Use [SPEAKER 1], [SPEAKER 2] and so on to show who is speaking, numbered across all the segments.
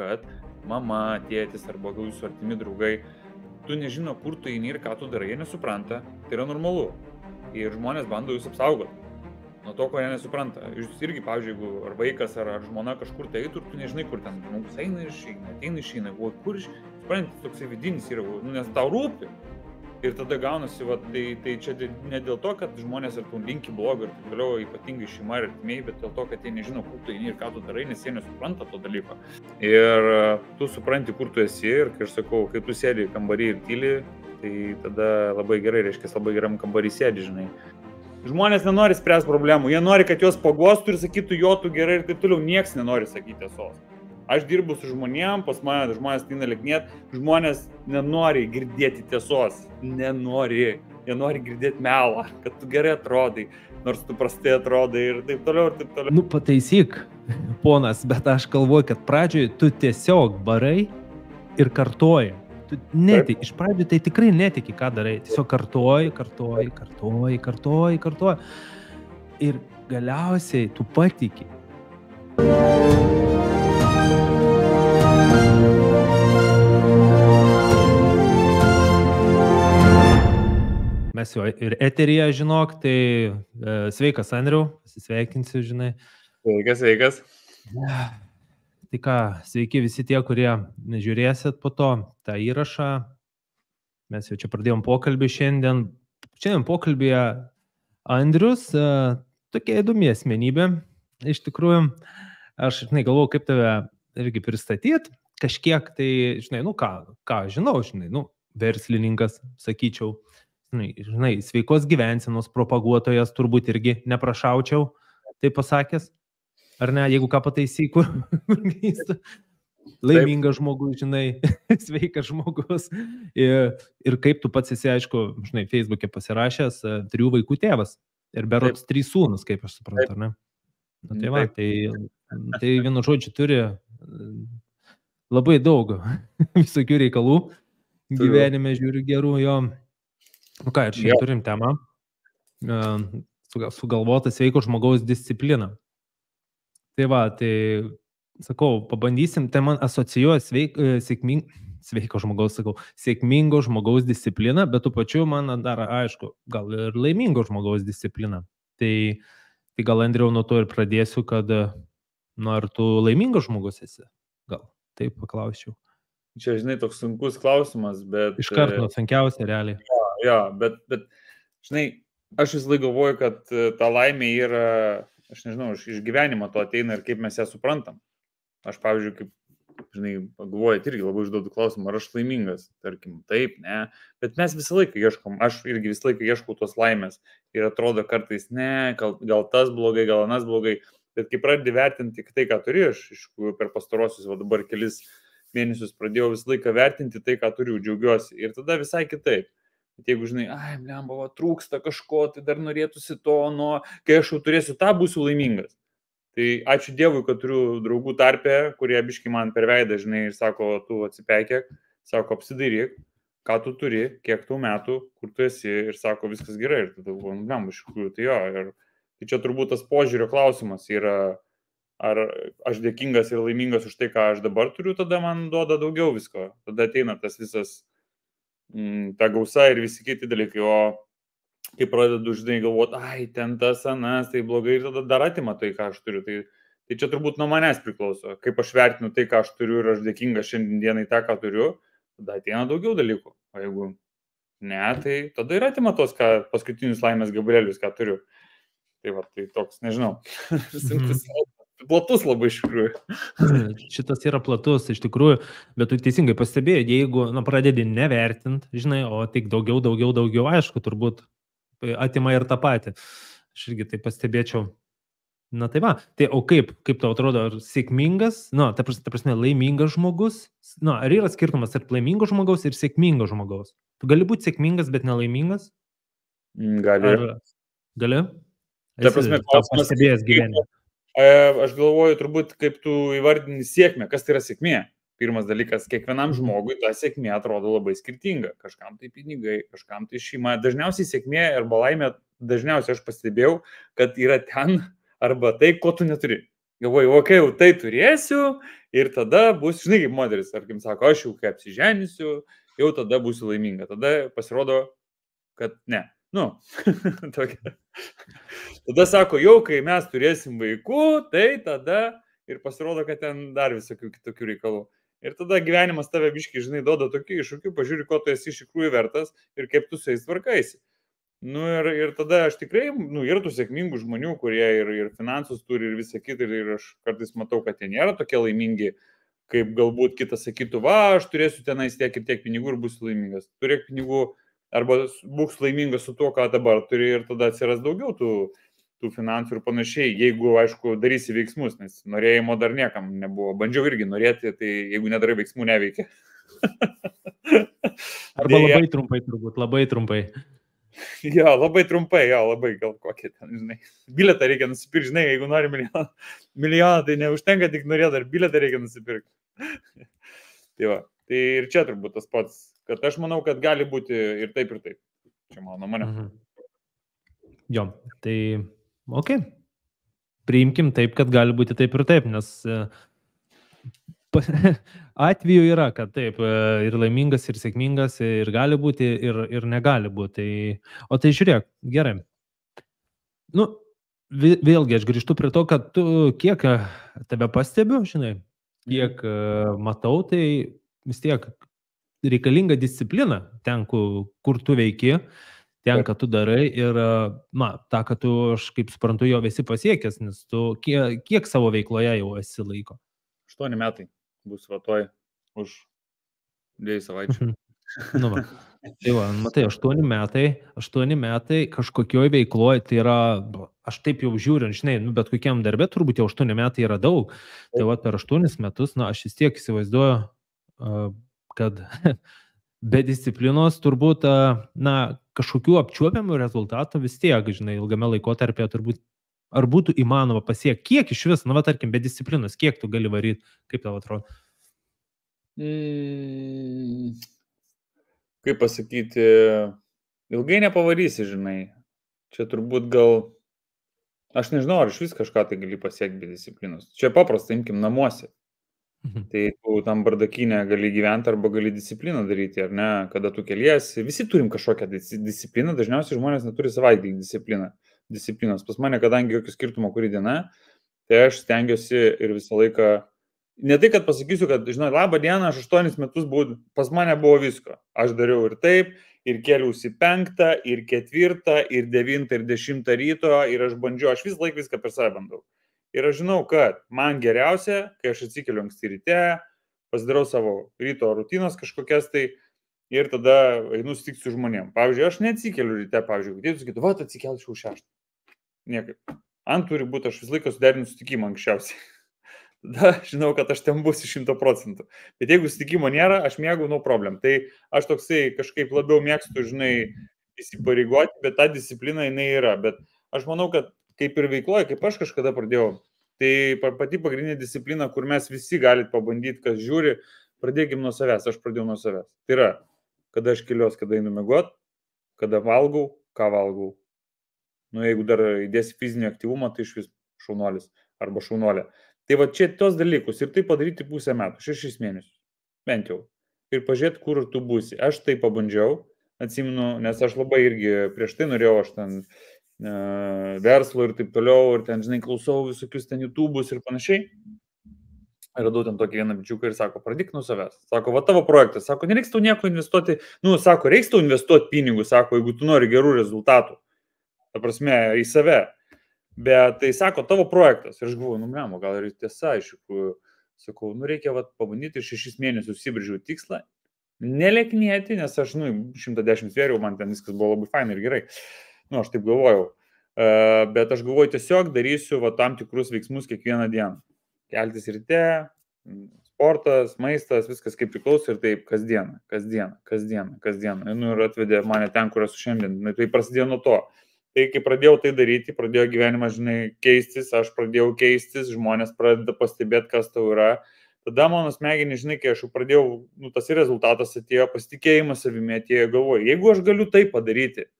[SPEAKER 1] kad mama, tėtis arba gal jūsų artimi draugai, tu nežino, kur tu eini ir ką tu darai, jie nesupranta, tai yra normalu. Ir žmonės bando jūs apsaugoti nuo to, ko jie nesupranta. Jūs irgi, pavyzdžiui, jeigu ar vaikas, ar žmona kažkur tai eitų, tu nežinai, kur ten žmogus eina išeina, ateina išeina, kur supranti, toksai vidinis yra, nes tau rūpi. Ir tada gaunasi, tai čia ne dėl to, kad žmonės ir tu linki blogą ir taip toliau, ypatingai šeima ir artimieji, bet dėl to, kad jie nežino, kur tu eini ir ką tu darai, nes jie nesupranta to dalyko. Ir tu supranti, kur tu esi ir, kai aš sakau, kai tu sėdi kambarį ir tyli, tai tada labai gerai, reiškia, labai geram kambarį sėdi, žinai. Žmonės nenori spręsti problemų, jie nori, kad juos pagostų ir sakytų, jo, tu gerai ir taip toliau, nieks nenori sakyti tiesos. Aš dirbu su žmonėm, pas mane žmonės ateina lieknėt, žmonės nenori girdėti tiesos, nenori, jie nori girdėti melą, kad tu gerai atrodai, nors tu prastai atrodai ir taip toliau ir taip toliau.
[SPEAKER 2] Nu, pataisyk, ponas, bet aš galvoju, kad pradžioje tu tiesiog barai ir kartoji. Tu iš pradžių tai tikrai netiki, ką darai, tiesiog kartoji. Ir galiausiai tu patiki. Mes jau ir eteryje, žinok, tai sveikas, Andriau, pasisveikinsiu, žinai.
[SPEAKER 1] Sveikas.
[SPEAKER 2] Tai ką, sveiki visi tie, kurie žiūrėsit po to tą įrašą. Mes jau čia pradėjom pokalbį šiandien. Šiandien pokalbėje Andrius, tokia įdomi asmenybė. Iš tikrųjų, aš, žinai, galvoju, kaip tave irgi pristatyti. Kažkiek tai, žinai, ką žinau, žinai, verslininkas, sakyčiau. Žinai, sveikos gyvensenos propaguotojas turbūt irgi neprašaučiau, tai pasakęs. Ar ne, jeigu ką pataisyk, kur laimingas žmogus, žinai, sveikas žmogus. Ir kaip tu pats esi, aišku, žinai, Facebook'e pasirašęs 3 vaikų tėvas. Ir berods 3 sūnus, kaip aš suprantu, ar ne? Tai va, tai vienu žodžiu turi labai daug visokių reikalų. Gyvenime žiūriu gerų jo. Nu ką, ir šiandien turim temą. Sugalvota sveiko žmogaus disciplina. Tai va, tai sakau, pabandysim, tai man asocijuoja sėkmingo žmogaus disciplina, bet tu pačiu man dar, aišku, gal ir laimingo žmogaus disciplina. Tai gal, Andriau, nuo to ir pradėsiu, kad, ar tu laimingas žmogus esi? Gal taip paklausčiau.
[SPEAKER 1] Čia, žinai, toks sunkus klausimas, bet...
[SPEAKER 2] Iškart nuo sunkiausia, realiai.
[SPEAKER 1] Jo, bet, žinai, aš vis laik galvoju, kad ta laimė yra... Aš nežinau, iš gyvenimo to ateina ir kaip mes ją suprantam. Aš, pavyzdžiui, kaip, žinai, galvoju, irgi labai užduodu klausimą, ar aš laimingas, tarkim, taip, ne, bet mes visą laiką ieškom, aš irgi visą laiką ieškau tos laimės ir atrodo kartais, ne, gal tas blogai, gal anas blogai, bet kai pradedi vertinti tai, ką turi, aš iš tikrųjų per pastarosius, dabar kelis mėnesius pradėjau visą laiką vertinti tai, ką turiu, džiaugiuosi ir tada visai kitaip. Bet jeigu, žinai, blemba, trūksta kažko, tai dar norėtųsi to, kai aš jau turėsiu tą, būsiu laimingas. Tai ačiū Dievui, kad turiu draugų tarpe, kurie biški man per veidą, žinai, ir sako, tu atsipeikėk, sako, apsidairyk, ką tu turi, kiek tų metų, kur tu esi, ir sako, viskas gerai. Ir tada galvoju, blemba, iš tikrųjų, tai jo. Ir tai čia turbūt tas požiūrio klausimas yra, ar aš dėkingas ir laimingas už tai, ką aš dabar turiu, tada man duoda daugiau visko. Tada ateina tas visas ta gausa ir visi kiti dalykai, o kai pradedu, žinai, galvoti, ten tas, anas, tai blogai ir tada dar atima tai, ką aš turiu. Tai čia turbūt nuo manęs priklauso. Kaip aš vertinu tai, ką aš turiu ir aš dėkingas šiandienai tą, ką turiu, tada ateina daugiau dalykų. O jeigu ne, tai tada ir atima tos paskutinius laimės gabalėlius, ką turiu. Tai va, tai toks, nežinau. Platus labai iš tikrųjų.
[SPEAKER 2] Šitas yra platus iš tikrųjų, bet tu teisingai pastebėjai, jeigu pradedi nevertint, žinai, o tik daugiau, aišku, turbūt atima ir tą patį. Aš irgi tai pastebėčiau. Na tai va, tai o kaip tau atrodo, ar sėkmingas, ta prasme, laimingas žmogus, ar yra skirtumas tarp laimingo žmogaus ir sėkmingo žmogaus? Tu gali būti sėkmingas, bet nelaimingas?
[SPEAKER 1] Gali.
[SPEAKER 2] Gali?
[SPEAKER 1] Ta prasme, klausimas
[SPEAKER 2] pastebėjęs gyvenime.
[SPEAKER 1] Aš galvoju, turbūt, kaip tu įvardini sėkmę, kas tai yra sėkmė. Pirmas dalykas, kiekvienam žmogui ta sėkmė atrodo labai skirtinga. Kažkam tai pinigai, kažkam tai šeima. Dažniausiai sėkmė arba laimė, dažniausiai aš pastebėjau, kad yra ten arba tai, ko tu neturi. Galvoju, okei, jau tai turėsiu ir tada bus, žinai, kaip moteris, tarkim, sako, aš jau kai apsiženysiu, jau tada būsiu laiminga. Tada pasirodo, kad ne. Nu, tokia. Tada sako, jau kai mes turėsim vaikų, tai tada ir pasirodo, kad ten dar visokių kitokių reikalų. Ir tada gyvenimas tave biškai, žinai, duoda tokių iššūkių, pažiūri, ko tu esi iš tikrųjų vertas ir kaip tu su jais tvarkaisi. Nu ir tada aš tikrai, nu, yra tų sėkmingų žmonių, kurie ir finansus turi ir visą kitą, ir aš kartais matau, kad jie nėra tokie laimingi, kaip galbūt kitas sakytų, va, aš turėsiu tenais tiek ir tiek pinigų ir būsiu laimingas. Turėk pinigų arba būk laimingas su tuo, ką dabar turi ir tada atsiras daugiau tų finansų ir panašiai, jeigu, aišku, darysi veiksmus, nes norėjimo dar niekam nebuvo. Bandžiau irgi norėti, tai jeigu nedarai veiksmų, neveikia.
[SPEAKER 2] Arba labai trumpai turbūt, labai trumpai.
[SPEAKER 1] Jo, labai trumpai, jo, labai gal kokie ten, žinai. Bilietą reikia nusipirkti, žinai, jeigu nori milijoną, tai neužtenka tik norėti, dar bilietą reikia nusipirkti. Tai va, tai ir čia turbūt tas pats, kad aš manau, kad gali būti ir taip, ir taip. Čia mano nuomonė.
[SPEAKER 2] Jo, tai, okei. Priimkim taip, kad gali būti taip ir taip, nes atveju yra, kad taip, ir laimingas, ir sėkmingas, ir gali būti, ir negali būti. O tai žiūrėk, gerai. Nu, vėlgi, aš grįžtu prie to, kad tu kiek tave pastebiu, žinai, kiek matau, tai vis tiek reikalinga disciplina ten, kur tu veiki, ten, ką tu darai ir, tą, kad tu, aš kaip suprantu, jo visi pasiekęs, nes tu kiek savo veikloje jau esi laiko?
[SPEAKER 1] 8 metai bus vatoj už 2 savaičių.
[SPEAKER 2] Nu va, tai va, matai, 8 metai kažkokioj veikloje, tai yra, aš taip jau žiūriu, žinai, bet kokiam darbė turbūt jau 8 metai yra daug, tai va per 8 metus, aš vis tiek įsivaizduoju, kad be disciplinos turbūt, kažkokių apčiuopiamų rezultatų vis tiek, žinai, ilgame laikotarpyje turbūt, ar būtų įmanoma pasiekti, kiek iš vis, tarkim, be disciplinos, kiek tu gali varyti, kaip tau atrodo?
[SPEAKER 1] Kaip pasakyti, ilgai nepavarysi, žinai. Čia turbūt gal, aš nežinau, ar iš vis kažką tai gali pasiekti be disciplinos. Čia paprasta, imkim namuose. Tai tu tam bardakinę gali gyventi arba gali discipliną daryti, ar ne, kada tu keliesi. Visi turim kažkokią discipliną, dažniausiai žmonės neturi savaitgalį disciplinos. Pas mane, kadangi jokio skirtumo kuri diena, tai aš stengiuosi ir visą laiką, ne tai, kad pasakysiu, kad, žinai, labą dieną, aš 8 metus buvau, pas mane buvo visko. Aš dariau ir taip, ir keliausi 5, ir 4, ir 9, ir 10 ryto, ir aš bandžiau, aš visą laiką viską per save bandau. Ir aš žinau, kad man geriausia, kai aš atsikeliu anksti ryte, pasidarau savo ryto rutinas kažkokias tai ir tada einu sutikti su žmonėm. Pavyzdžiui, aš neatsikeliu ryte, pavyzdžiui, atėjus sakytų, va, atsikelčiau 6. Niekaip. Ant turi būti, aš visą laiką suderinu sutikimą anksčiausiai. Tada žinau, kad aš ten būsiu 100%. Bet jeigu sutikimo nėra, aš mėgau, no problem. Tai aš toksai kažkaip labiau mėgstu, žinai, įsipareigoti, bet ta disciplina jinai yra. Bet aš manau, kad kaip ir veikloje, kaip aš kažkada pradėjau, tai pati pagrindinė disciplina, kur mes visi galite pabandyti, kas žiūri, pradėkim nuo savęs, aš pradėjau nuo savęs. Tai yra, kada aš keliuos, kada einu miegot, kada valgau, ką valgau. Nu, jeigu dar įdėsi fizinį aktyvumą, tai iš vis šaunuolis arba šaunuolė. Tai va čia tos dalykus ir tai padaryti 1,5 metų, 6 mėnesius, bent jau. Ir pažiūrėti, kur tu būsi. Aš tai pabandžiau, atsimenu, nes aš labai irgi prieš tai norėjau, aš ten verslo ir taip toliau, ir ten, žinai, klausau visokius ten YouTube'us ir panašiai. Radau ten tokį vieną bičiuką ir sako, pradėk nuo savęs. Sako, va tavo projektas, sako, nereiks tau nieko investuoti, sako, reiks tau investuoti pinigus, sako, jeigu tu nori gerų rezultatų, ta prasme, į save. Bet tai sako, tavo projektas. Ir aš galvoju, gal ir tiesa, iš tikrųjų, sakau, reikia pabandyti ir 6 mėnesius užsibrėžiau tikslą, neleknėti, nes aš, 110 svėriau, man ten viskas buvo labai fainai ir gerai. Aš taip galvojau, bet aš galvoju, tiesiog darysiu tam tikrus veiksmus kiekvieną dieną. Keltis ryte, sportas, maistas, viskas kaip priklauso ir taip kasdieną. Ir atvedė mane ten, kur esu šiandien. Tai prasidėjo nuo to. Tai kai pradėjau tai daryti, pradėjo gyvenimas, žinai, keistis, aš pradėjau keistis, žmonės pradeda pastebėti, kas tau yra. Tada mano smegenys, žinai, kai aš jau pradėjau, tas rezultatas atėjo, pasitikėjimas savimi atėjo, galvoju, jeigu aš galiu tai padaryti,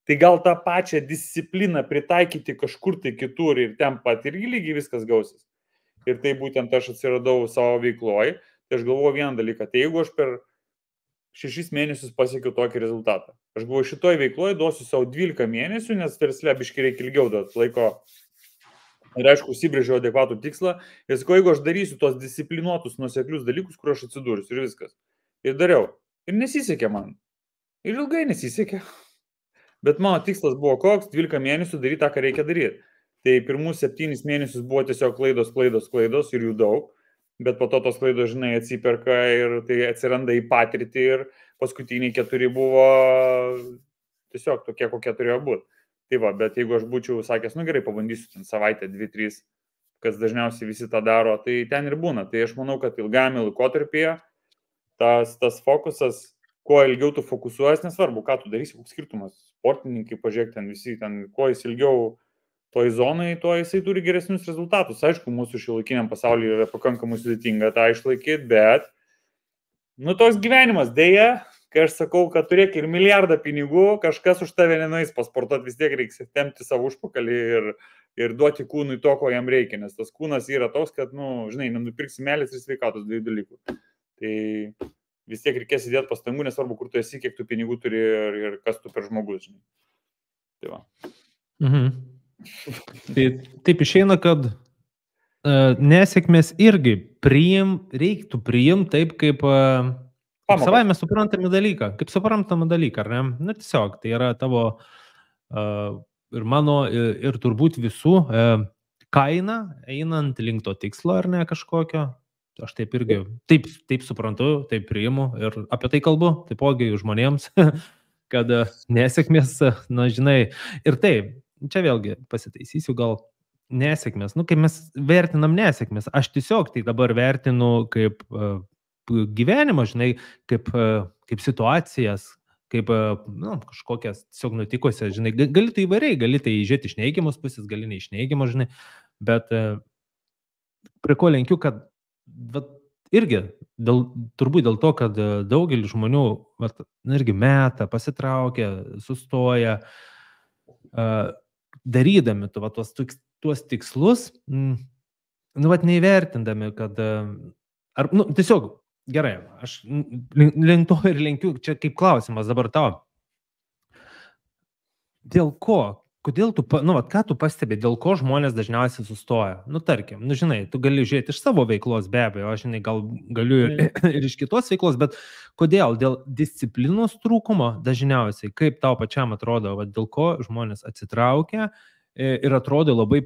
[SPEAKER 1] tai gal tą pačią discipliną pritaikyti kažkur tai kitur ir ten pat irgi lygiai viskas gausis. ir tai būtent aš atsiradau savo veikloje, tai aš galvoju vieną dalyką, tai jeigu aš per 6 mėnesius pasiekiau tokį rezultatą, aš galvoju šitoj veikloje duosiu savo 12 mėnesių, nes versle biškai reikia ilgiau duoti laiko. Ir aišku, užsibrėžiau adekvatų tikslą. Ir sakau, jeigu aš darysiu tos disciplinuotus, nuoseklius dalykus, kur aš atsidūrsiu ir viskas. Ir dariau. Ir nesisekė man. Ir ilgai nesisekė. Bet mano tikslas buvo koks, 12 mėnesių daryti tą, ką reikia daryti. Tai pirmus 7 mėnesius buvo tiesiog klaidos ir jų daug. Bet po to tos klaidos, žinai, atsiperka ir tai atsiranda į patirtį ir paskutiniai 4 buvo tiesiog tokie, kokie turėjo būti. Tai va, bet jeigu aš būčiau sakęs, nu gerai, pabandysiu ten savaitę, 2-3, kas dažniausiai visi tą daro, tai ten ir būna. Tai aš manau, kad ilgame laikotarpyje tas fokusas, kuo ilgiau tu fokusuojas, nesvarbu, ką tu darysi, koks skirtumas. Sportininkai, pažiūrėk, ten visi, ten, kuo jis ilgiau toj zonai, tuo jisai turi geresnius rezultatus. Aišku, mūsų šiuolaikiniam pasaulyje yra pakankamai sudėtinga tą išlaikyti, bet, nu, toks gyvenimas, dėja. Kai aš sakau, kad turėk ir milijardą pinigų, kažkas už tave nenueis pasportuoti, vis tiek reiks tempti savo užpakalį ir duoti kūnui to, ko jam reikia, nes tas kūnas yra toks, kad, nu, žinai, nenupirksi meilės ir sveikatos 2 dalykų. Tai vis tiek reikės įdėti pastangų, nesvarbu, kur tu esi, kiek tu pinigų turi ir kas tu per žmogus, žinai. Tai va.
[SPEAKER 2] Tai taip išeina, kad nesėkmės irgi reiktų priimti taip, kaip savai mes suprantame dalyką, ar ne? Na, tiesiog, tai yra tavo ir mano, ir turbūt visų kaina, einant link to tikslo, ar ne, kažkokio. Aš taip irgi, taip suprantu, taip priimu ir apie tai kalbu, taipogi žmonėms, kad nesėkmės, na, žinai, ir taip, čia vėlgi pasitaisysiu gal nesėkmės, nu, kai mes vertinam nesėkmės, aš tiesiog tai dabar vertinu kaip gyvenimą, žinai, kaip situacijas, kaip, nu, kažkokias tiesiog nutikusias, žinai, gali tai įvairiai, gali tai žiūrėti iš neigiamos pusės, gali ne iš neigiamos, žinai, bet prie ko lenkiu, kad irgi, turbūt dėl to, kad daugelis žmonių irgi meta, pasitraukia, sustoja, darydami tuos tikslus, nu, neįvertindami, kad, nu, tiesiog, gerai, aš link to ir lenkiu, čia kaip klausimas dabar tau. Dėl ko? Kodėl tu, nu, ką tu pastebi, dėl ko žmonės dažniausiai sustoja? Nu, tarkim, nu, žinai, tu gali žiūrėti iš savo veiklos, be abejo, aš, žinai, galiu ir iš kitos veiklos, bet kodėl? Dėl disciplinos trūkumo dažniausiai, kaip tau pačiam atrodo, dėl ko žmonės atsitraukia ir atrodo labai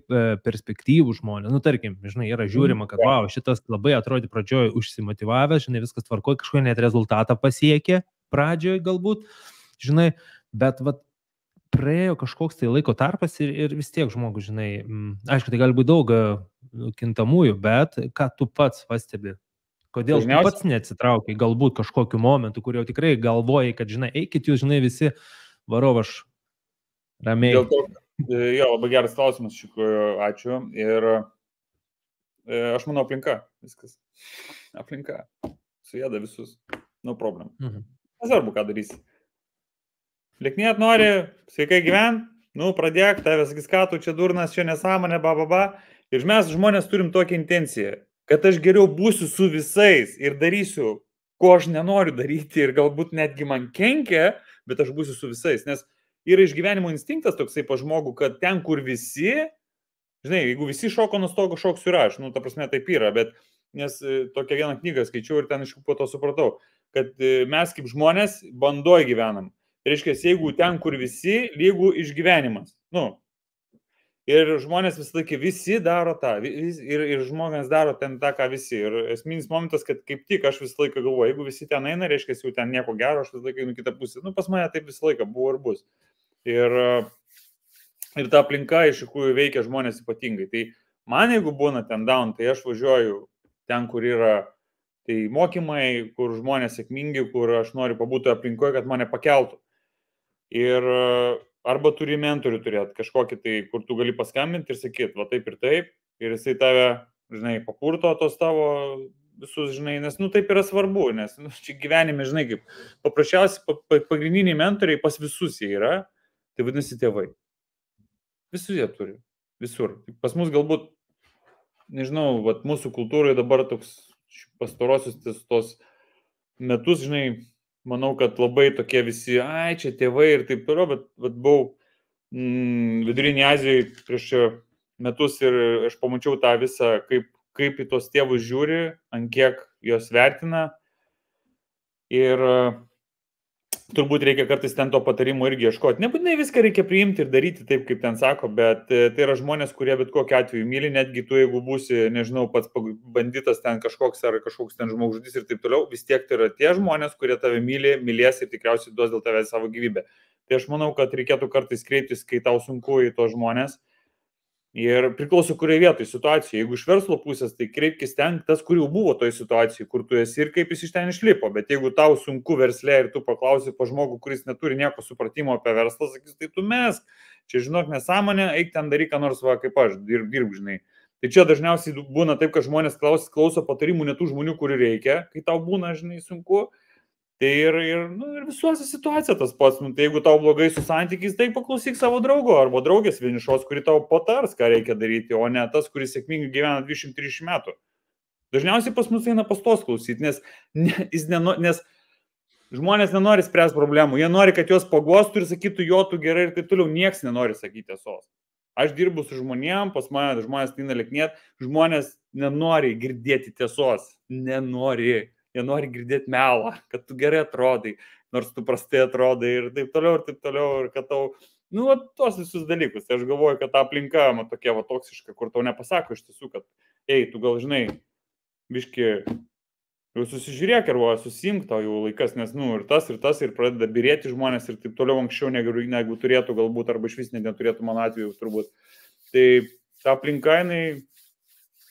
[SPEAKER 2] perspektyvų žmonės. Nu, tarkim, žinai, yra žiūrima, kad, wow, šitas labai atrodė pradžioje užsimotyvavęs, žinai, viskas tvarkoja, kažkoje net rezultatą pasiekė pradžioje galbūt, žinai, bet, praėjo kažkoks tai laiko tarpas ir vis tiek žmogus, žinai, aišku, tai gali būti daug kintamųjų, bet ką tu pats pastebi? Kodėl tu pats neatsitraukai galbūt kažkokiu momentu, kur jau tikrai galvojai, kad, žinai, eikit jūs, žinai, visi varov, aš ramiai.
[SPEAKER 1] Dėl to, jo, labai geras klausimas, iš tikrųjų, ačiū. Ir aš manau aplinka, viskas. Aplinka. Sujėda visus. No problem. Nesvarbu, ką darysi. Liknėt nori, sveikai gyvent, nu, pradėk, tavęs sakys, ką tu čia durnas, čia nesąmonė, Ir mes žmonės turim tokią intenciją, kad aš geriau būsiu su visais ir darysiu, ko aš nenoriu daryti ir galbūt netgi man kenkia, bet aš būsiu su visais. Nes yra išgyvenimo instinktas toksai pa žmogų, kad ten, kur visi, žinai, jeigu visi šoko nuo stogo, šoksiu ir aš, nu, ta prasme, taip yra, bet nes tokią vieną knygą skaičiau ir ten iš po to supratau, kad mes kaip žmonės bandoj gyvenam. Tai reiškia, jeigu ten, kur visi, lygų išgyvenimas. Nu, ir žmonės visą laiką visi daro tą, ir žmonės daro ten tą, ką visi. Ir esminis momentas, kad kaip tik aš visą laiką galvoju, jeigu visi ten eina, reiškia, jau ten nieko gero, aš visą laiką einu kitą pusę. Nu, pas mane taip visą laiką buvo ir bus. Ir ta aplinka iš tikrųjų veikia žmonės ypatingai. Tai man, jeigu būna ten down, tai aš važiuoju ten, kur yra tai mokymai, kur žmonės sėkmingi, kur aš noriu pabūti aplinkoje, kad mane pakeltų. Ir arba turi mentorių turėti kažkokį tai, kur tu gali paskambinti ir sakyti, va taip, ir jisai tave, žinai, papurto tos tavo visus, žinai, nes, nu, taip yra svarbu, nes, nu, čia gyvenime, žinai, kaip paprasčiausiai pagrindiniai mentoriai pas visus jie yra, tai vadinasi tėvai. Visus jie turi, visur. Pas mus galbūt nežinau, vat, mūsų kultūroje dabar toks pastarosius tos metus, žinai, manau, kad labai tokie visi, ai, čia tėvai ir taip toliau, bet buvau Vidurinėje Azijoje prieš metus ir aš pamačiau tą visą, kaip į tos tėvus žiūri, ant kiek jos vertina. Ir turbūt reikia kartais ten to patarimo irgi ieškoti. Nebūtinai viską reikia priimti ir daryti taip, kaip ten sako, bet tai yra žmonės, kurie bet kokiu atveju myli, netgi tu, jeigu būsi, nežinau, pats banditas ten kažkoks ar kažkoks ten žmogžudys ir taip toliau, vis tiek tai yra tie žmonės, kurie tave myli, mylės ir tikriausiai duos dėl tavęs savo gyvybę. Tai aš manau, kad reikėtų kartais kreiptis, kai tau sunku į tos žmonės. Ir priklauso, kurioje vietoje situacijoje. Jeigu iš verslo pusės, tai kreipkis ten, tas, kur jau buvo toje situacijoje, kur tu esi ir kaip jis iš ten išlipo. Bet jeigu tau sunku versle ir tu paklausi po žmogų, kuris neturi nieko supratimo apie verslą, sakys, tai tu mesk. Čia, žinok, nesąmonė, eik ten daryk, ką nors, va, kaip aš, dirb, žinai. Tai čia dažniausiai būna taip, kad žmonės klauso patarimų ne tų žmonių, kurių reikia, kai tau būna, žinai, sunku. Tai ir visuose situacijose tas pats, tai jeigu tau blogai su santykiais, tai paklausyk savo draugo arba draugės vienišos, kuri tau patars, ką reikia daryti, o ne tas, kuris sėkmingai gyvena 230 metų. Dažniausiai pas mus eina pastos klausyti, nes žmonės nenori spręsti problemų, jie nori, kad juos pagostų ir sakytų, jo, tu gerai ir taip toliau, nieks nenori sakyti tiesos. Aš dirbu su žmonėm, pas mane žmonės eina leknėt, žmonės nenori girdėti tiesos, Jie nori girdėti melą, kad tu gerai atrodai, nors tu prastai atrodai ir taip toliau, ir kad tau, tos visus dalykus. Tai aš galvoju, kad ta aplinka tokia toksiška, kur tau nepasako iš tiesų, kad, tu gal žinai, biški, jau susižiūrėk ir susimk tau jau laikas, nes, ir tas, ir pradeda birėti žmonės ir taip toliau anksčiau negu turėtų galbūt, arba iš vis neturėtų mano atveju turbūt. Tai ta aplinka, jinai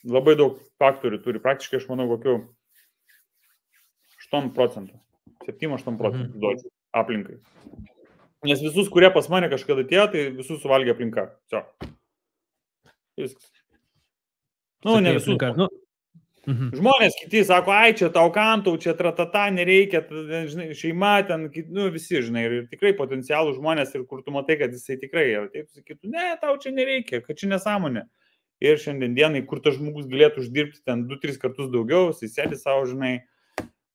[SPEAKER 1] labai daug faktorių turi, praktiškai aš manau kokiu 7-8% duodžiu aplinkai. Nes visus, kurie pas mane kažkada atėjo, tai visus suvalgė aplinka. Viskas. Ne visus. Žmonės kiti sako, ai, čia tau kam, tau čia tratata, nereikia, žinai, šeima ten, visi, žinai, ir tikrai potencialų žmonės, ir kur tu matai, kad jisai tikrai, ir taip sakytų, ne, tau čia nereikia, kad čia nesąmonė. Ir šiandien dienai, kur tas žmogus galėtų uždirbti ten 2-3 kartus daugiau, jisai sėdi savo, žinai,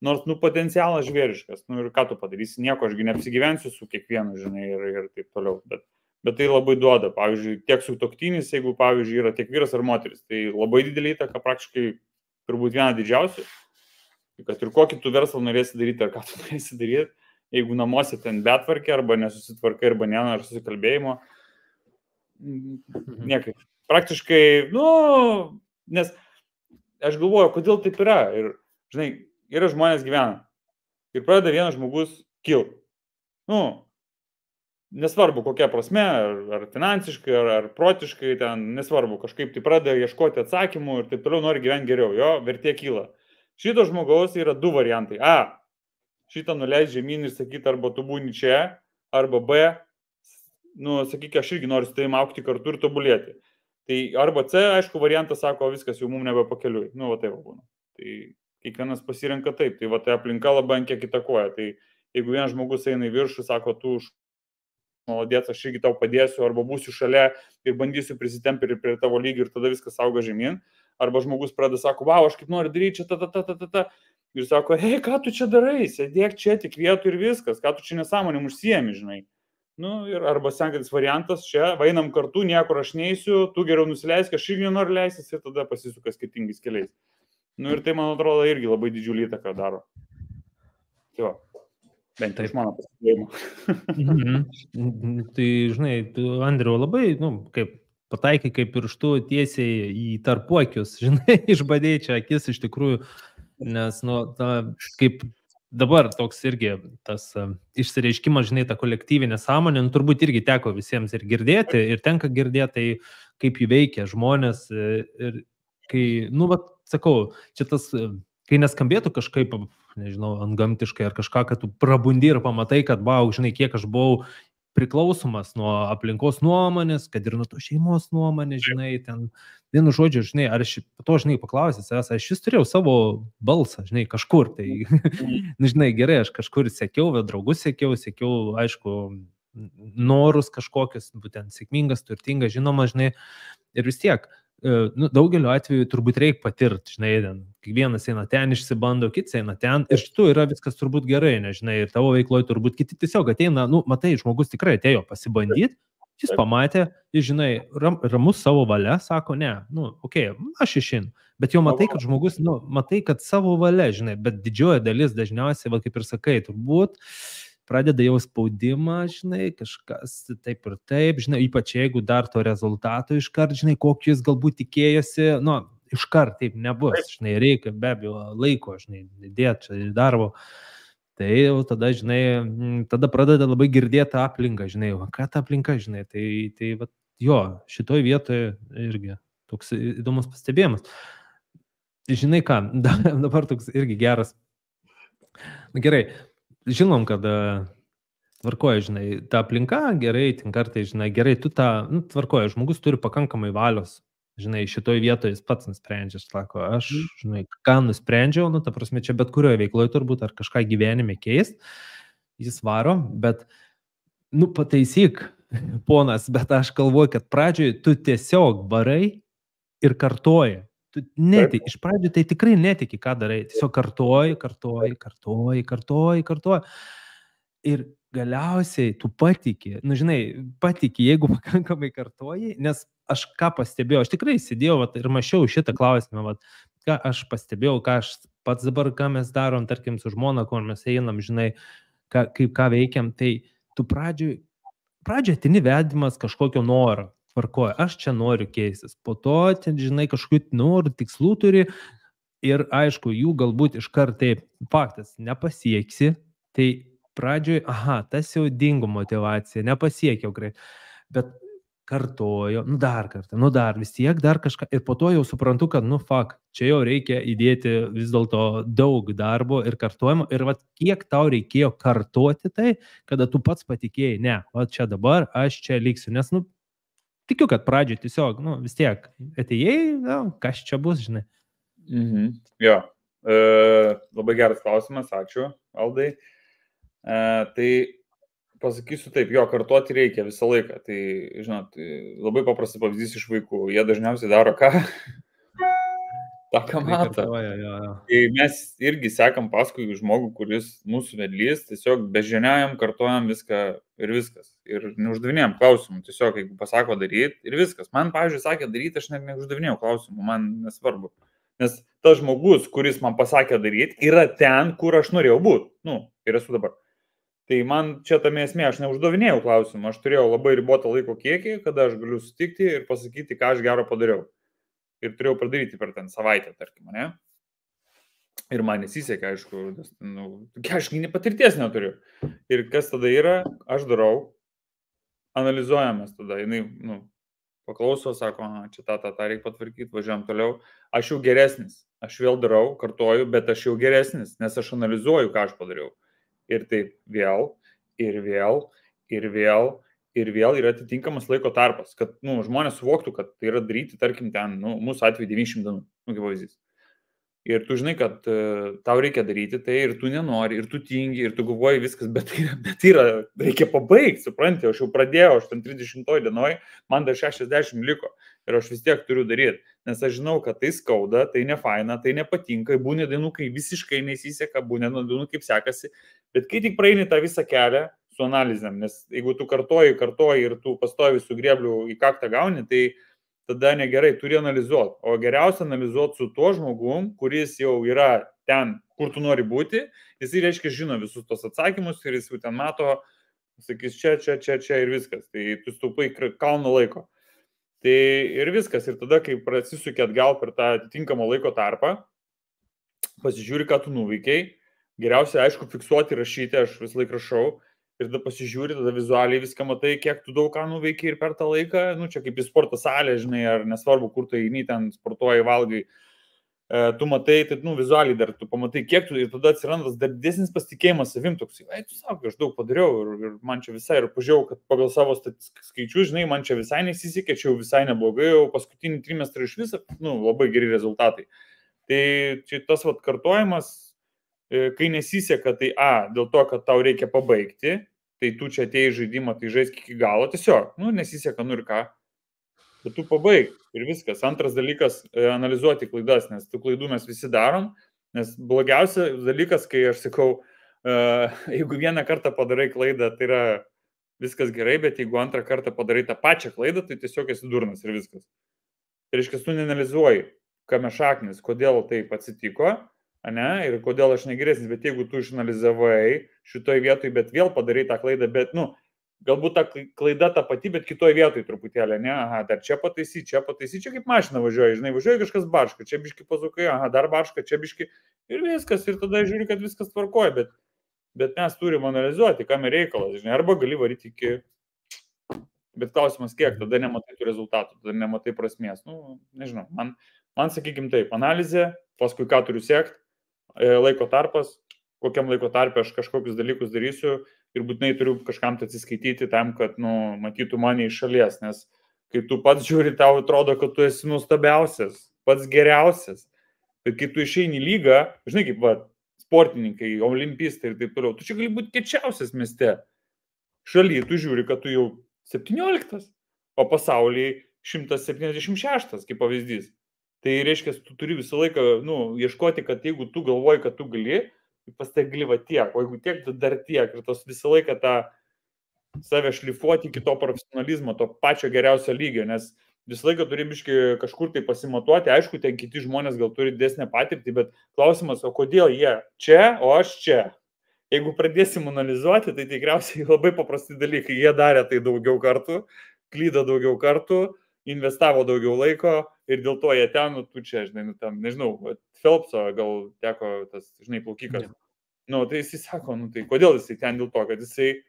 [SPEAKER 1] nors, potencialas žvėriškas, ir ką tu padarysi, nieko, ašgi neapsigyvensiu su kiekvienu, žinai, ir taip toliau, bet tai labai duoda, pavyzdžiui, tiek sutuoktinis, jeigu, pavyzdžiui, yra tiek vyras ar moteris, tai labai didelį įtaką, praktiškai, turbūt viena didžiausių, kad ir kokį tu verslą norėsi daryti, ar ką tu norėsi daryti, jeigu namuose ten betvarkė, arba nesusitvarkai, arba nėra, ar susikalbėjimo, niekaip. Praktiškai, nes aš galvoju, kodėl taip yra, ir, žinai, yra žmonės gyvena ir pradeda vienas žmogus kilti. Nesvarbu kokia prasme, ar finansiškai, ar protiškai, ten nesvarbu, kažkaip tai pradeda ieškoti atsakymų ir taip toliau nori gyventi geriau, jo vertė kyla. Šito žmogaus yra 2 variantai. A, šitą nuleis žemyn ir sakyti, arba tu būni čia, arba B, sakyk, aš irgi noriu su tavim augti kartu ir tobulėti. Tai arba C, aišku, variantas sako, viskas jau mums nebepakeliui. Va taip būna. Tai kiekvienas pasirenka taip, tai tai aplinka labai ant kiek įtakoja. Tai jeigu vienas žmogus eina į viršų, sako, tu malodėts, aš irgi tau padėsiu, arba būsiu šalia ir bandysiu prisitempti prie tavo lygį ir tada viskas auga žemyn. Arba žmogus pradeda, sako, vau, aš kaip noriu daryti čia, ir sako, hei, ką tu čia darai, sėdėk čia tik vietų ir viskas, ką tu čia nesąmonėm užsiemi, žinai. Ir arba sekantis variantas, čia, vainam kartu, niekur aš neisiu, tu geriau nusileisk, aš irgi nenoriu leistis ir tada pasisuka skirtingais keliais. Ir tai, man atrodo, irgi labai didžiulį įtaką daro. Tai va, bent iš mano pasakojimo.
[SPEAKER 2] Tai, žinai, tu, Andriau, labai, kaip pataikai kaip pirštu tiesiai į tarpuakius, žinai, išbadėjai čia akis iš tikrųjų, nes, kaip dabar toks irgi tas išsireiškimas, žinai, ta kolektyvinė sąmonė, turbūt irgi teko visiems ir girdėti, ir tenka girdėti, tai kaip jį veikia žmonės, ir kai, sakau, čia tas, kai neskambėtų kažkaip, nežinau, antgamtiškai ar kažką, kad tu prabundi ir pamatai, kad, žinai, kiek aš buvau priklausomas nuo aplinkos nuomonės, kad ir nuo to šeimos nuomonės, žinai, ten, vienu žodžiu, žinai, ar aš to, žinai, paklausęs, aš vis turėjau savo balsą, žinai, kažkur, tai, žinai, gerai, aš kažkur sekiau, draugus sekiau, aišku, norus kažkokius, būtent sėkmingas, turtingas, žinoma, žinai, ir vis tiek, daugeliu atveju turbūt reikia patirti, žinai, kiekvienas eina ten, išsibando, kits eina ten, ir šitų yra viskas turbūt gerai, nežinai, ir tavo veikloje turbūt kiti tiesiog ateina, matai, žmogus tikrai atėjo pasibandyti, jis pamatė, jis, žinai, ramus savo valia, sako, ne, aš išeinu, bet jau matai, kad žmogus, matai, kad savo valia, žinai, bet didžioji dalis dažniausiai, va, kaip ir sakai, turbūt pradeda jau spaudimą, žinai, kažkas taip ir taip, žinai, ypač jeigu dar to rezultato iškart, žinai, kokį jis galbūt tikėjosi, iškart taip nebus, žinai, reikia be abejo laiko, žinai, dėti čia darbo. Tai jau tada, žinai, tada pradeda labai girdėti aplinką, žinai, ką ta aplinka, žinai, tai va, jo, šitoj vietoje irgi toks įdomus pastebėjimas. Žinai ką, dabar toks irgi geras. Gerai. Žinom, kad tvarkoja, žinai, ta aplinka gerai, ten kartai, žinai, gerai, tu tvarkoja, žmogus turi pakankamai valios, žinai, šitoj vietoje jis pats nusprendžia, sako, aš, žinai, ką nusprendžiau, ta prasme, čia bet kurioje veikloje turbūt, ar kažką gyvenime keist, jis varo, bet, pataisyk, ponas, bet aš galvoju, kad pradžioje tu tiesiog varai ir kartoji. Iš pradžių tai tikrai netiki, ką darai. Tiesiog kartoji. Ir galiausiai tu patiki, jeigu pakankamai kartoji, nes aš ką pastebėjau, aš tikrai sėdėjau ir mačiau šitą klausimą, ką aš pastebėjau, ką aš pats dabar, ką mes darom, tarkim, su žmona, kur mes einam, žinai, ką veikiam, tai tu pradžioj atini vedimas kažkokio noro. Tvarkoja, aš čia noriu keistis, po to, žinai, kažkokių norų, tikslų turi ir, aišku, jų galbūt iškart taip, faktas, nepasieksi, tai pradžioj, tas jau dingo motivacija, nepasiekiau greit, bet kartojo, dar kartą, vis tiek dar kažką, ir po to jau suprantu, kad, čia jau reikia įdėti vis dėlto daug darbo ir kartojimo, ir kiek tau reikėjo kartoti tai, kada tu pats patikėjai, ne, čia dabar aš čia liksiu, nes, tikiu, kad pradžioje tiesiog, vis tiek atėjai, kas čia bus, žinai.
[SPEAKER 1] Jo, labai geras klausimas, ačiū, Aldai. Tai pasakysiu taip, jo, kartoti reikia visą laiką. Tai, žinot, labai paprastas pavyzdys iš vaikų. Jie dažniausiai daro ką? tą, ką mato. Tai mes irgi sekam paskui žmogų, kuris mūsų vedlys, tiesiog bežiniajam, kartojam viską ir viskas. Ir neuždavinėjom klausimų, tiesiog jeigu pasako daryti ir viskas. Man, pavyzdžiui, sakė daryti, aš net neuždavinėjau klausimų, man nesvarbu. Nes tas žmogus, kuris man pasakė daryti, yra ten, kur aš norėjau būti. Ir esu dabar. Tai man čia tame esmė, aš neuždavinėjau klausimų, aš turėjau labai ribotą laiko kiekį, kada aš galiu sutikti ir pasakyti, ką aš gero padariau. Ir turėjau padaryti per ten savaitę, tarkim, ne? Ir man nesisekė, aišku, aš patirties neturiu. Ir kas tada yra, aš darau, analizuojamės tada, jinai, paklauso, sako, čia tą reikia patvarkyti, važiuojam toliau. Aš jau geresnis, aš vėl darau, kartoju, bet aš jau geresnis, nes aš analizuoju, ką aš padariau. Ir taip vėl, ir yra atitinkamas laiko tarpas, kad žmonės suvoktų, kad tai yra daryti, tarkim, ten, mūsų atveju 900 dienų, kaip pavyzdys. Ir tu žinai, kad tau reikia daryti tai ir tu nenori, ir tu tingi, ir tu galvoji viskas, bet reikia pabaigti, supranti, aš jau pradėjau, aš ten 30 dienoj, man dar 60 liko ir aš vis tiek turiu daryti, nes aš žinau, kad tai skauda, tai nefaina, tai nepatinka, būna dienų, kai visiškai nesiseka, būna dienų, kaip sekasi, bet kai tik praeini tą visą kelią su analizėm, nes jeigu tu kartoji ir tu pastovi su grėbliu į kaktą gauni, tai tada negerai, turi analizuoti. O geriausia analizuoti su tuo žmogum, kuris jau yra ten, kur tu nori būti, jis reiškia žino visus tos atsakymus ir jis jau ten mato, sakys čia ir viskas. Tai tu staupai kalno laiko. Tai ir viskas. Ir tada, kai prasisuki atgal per tą atitinkamą laiko tarpą, pasižiūri, ką tu nuveikiai. Geriausia, aišku, fiksuoti, rašyti, aš vis laik rašau. Ir tada pasižiūri, tada vizualiai viską matai, kiek tu daug ką nuveikiai ir per tą laiką, čia kaip į sporto salę, žinai, ar nesvarbu, kur tu eini, ten sportuoji, valgai, tu matai, tai, vizualiai dar tu pamatai, kiek tu, ir tada atsiranda dar didesnis pasitikėjimas savim, toks, tu sakai, aš daug padariau ir man čia visai, ir pažiūrėjau, kad pagal savo skaičius, žinai, man čia visai nesisekė, čia jau visai neblogai, jau paskutinį trimestrą iš viso, labai geri rezultatai. Tai čia tas kartojimas, kai nesiseka, tai dėl to, kad tau reikia pabaigti, tai tu čia atėjai žaidimą, tai žaisk iki galo, tiesiog, nesiseka, ir ką. bet tu pabaig ir viskas. Antras dalykas - analizuoti klaidas, nes tų klaidų mes visi darom, nes blogiausias dalykas, kai aš sakau, jeigu vieną kartą padarai klaidą, tai yra viskas gerai, bet jeigu antrą kartą padarai tą pačią klaidą, tai tiesiog esi durnas ir viskas. Tai reiškia, tu neanalizuoji, kame šaknis, kodėl taip atsitiko, ane, ir kodėl aš negeresnis, bet jeigu tu išanalizavai šitoj vietoj, bet vėl padarai tą klaidą, bet, galbūt ta klaida ta pati, bet kitoj vietoj truputėlį, ne, aha, dar čia pataisy, čia kaip mašina važiuoja, žinai, važiuoja kažkas barška, čia biški pazukai, aha, dar barška, čia biški ir viskas, ir tada žiūri, kad viskas tvarkoja, bet mes turim analizuoti, kam ir reikalas, žinai, arba gali varyti iki, bet klausimas kiek, tada nematai tų rezultatų, tada nematai prasmės, nežinau, man sakykim taip, analizė, paskui ką turiu siekti, laiko tarpas, kokiam laiko tarpe aš kažkokius dalykus darysiu ir būtinai turiu kažkam tai atsiskaityti tam, kad, matytų mane iš šalies, nes kai tu pats žiūri, tau atrodo, kad tu esi nuostabiausias, pats geriausias, bet kai tu išeini į lygą, žinai, kaip sportininkai, olimpistai ir taip toliau, tu čia gali būti kečiausias mieste. Šalyje tu žiūri, kad tu jau 17, o pasaulyje 176, kaip pavyzdys. Tai reiškia, tu turi visą laiką, ieškoti, kad jeigu tu galvoji, kad tu gali, pas tai gali va tiek, o jeigu tiek, tai dar tiek. Ir tos visą laiką tą save šlifuoti iki to profesionalizmo, to pačio geriausio lygio, nes visą laiką turi biški kažkur tai pasimatuoti. Aišku, ten kiti žmonės gal turi didesnę patirtį, bet klausimas, o kodėl jie čia, o aš čia? Jeigu pradėsim analizuoti, tai tikriausiai labai paprasti dalykai. Jie darė tai daugiau kartų, klydo daugiau kartų, investavo daugiau laiko ir dėl to jie ten, tu čia, žinai, tam, nežinau, Phelpso gal teko tas, žinai, plaukikas. Tai jisai sako, tai kodėl jisai ten dėl to, kad jisai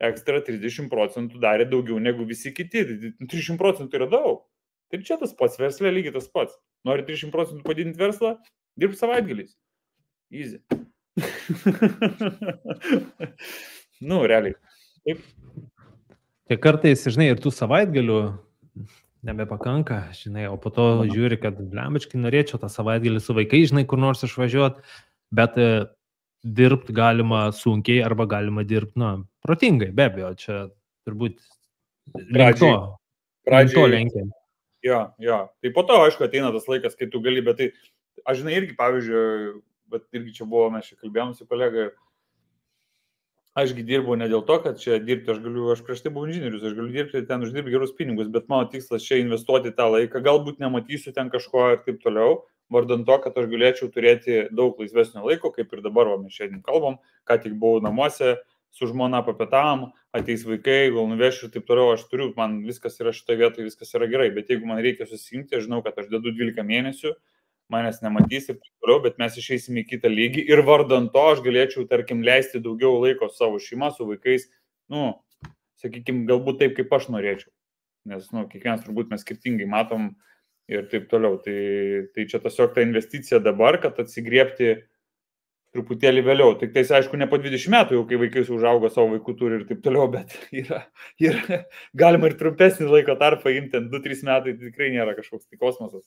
[SPEAKER 1] ekstra 30% darė daugiau negu visi kiti. 30% yra daug. Tai čia tas pats, verslė lygiai tas pats. Nori 30% padidinti verslą, dirb savaitgaliais. Easy. Realiai. Taip.
[SPEAKER 2] Tai kartais, žinai, ir tų savaitgalių nebepakanka, žinai, o po to žiūri, kad blembiškai norėčiau tą savaitgalį su vaikai, žinai, kur nors išvažiuoti, bet dirbti galima sunkiai arba galima dirbti, protingai, be abejo, čia turbūt link to lenkia.
[SPEAKER 1] Jo. Tai po to, aišku, ateina tas laikas, kai tu gali, bet tai, aš žinai, irgi, pavyzdžiui, bet irgi čia buvo, mes čia kalbėjom su kolega ir ašgi dirbu ne dėl to, kad čia dirbti, aš prieš tai buvau inžinierius, aš galiu dirbti ten uždirbti gerus pinigus, bet mano tikslas čia investuoti tą laiką, galbūt nematysiu ten kažko ir taip toliau, vardant to, kad aš galėčiau turėti daug laisvesnio laiko, kaip ir dabar, mes šiandien kalbam, ką tik buvau namuose, su žmona papietavom, ateis vaikai, gal nuvešiu ir taip toliau, aš turiu, man viskas yra šitoje vietoje, viskas yra gerai, bet jeigu man reikia susijungti, aš žinau, kad aš dedu 12 mėnesių, manęs nematys ir taip toliau, bet mes išeisime į kitą lygį ir vardant to aš galėčiau, tarkim, leisti daugiau laiko savo šeimą, su vaikais, sakykime, galbūt taip, kaip aš norėčiau, nes, kiekvienas turbūt mes skirtingai matom ir taip toliau, tai čia tiesiog ta investicija dabar, kad atsigriebti truputėlį vėliau, tik tai, aišku, ne po 20 metų, jau kai vaikai užaugo, savo vaikų turi ir taip toliau, bet yra galima ir trumpesnį laiko tarpą imti, 2-3 metai, tai tikrai nėra kažkoks tai kosmosas.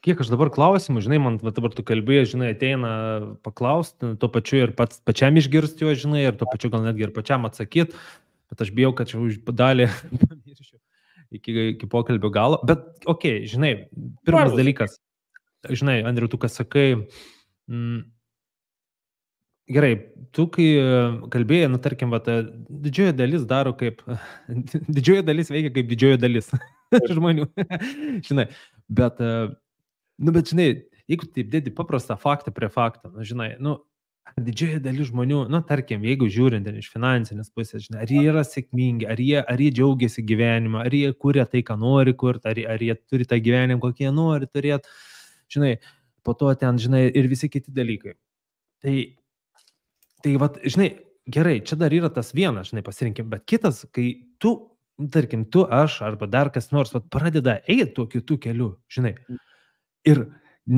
[SPEAKER 2] Kiek aš dabar klausimų, žinai, man dabar tu kalbėjai, žinai, ateina paklausti, tuo pačiu ir pačiam išgirsti jo, žinai, ir tuo pačiu gal netgi ir pačiam atsakyti, bet aš bijau, kad čia už dalį iki pokalbio galo, bet, okei, žinai, pirmas dalykas, žinai, Andriau, tu kas sakai, gerai, tu kai kalbėjai, tarkim, didžioji dalis daro kaip, didžioji dalis veikia kaip didžioji dalis žmonių, žinai, bet, žinai, jeigu taip dėdi paprastą faktą prie faktą, žinai, didžioji dalis žmonių, tarkim, jeigu žiūrint iš finansinės pusės, žinai, ar jie yra sėkmingi, ar jie džiaugiasi gyvenimą, ar jie kuria tai, ką nori kurti, ar jie turi tą gyvenimą, kokį jie nori turėti, žinai, po to ten, žinai, ir visi kiti dalykai. Tai žinai, gerai, čia dar yra tas vienas, žinai, pasirinkim, bet kitas, kai tu, tarkim, tu, aš, arba dar kas nors, pradeda eiti tuo kitų keliu, žinai, ir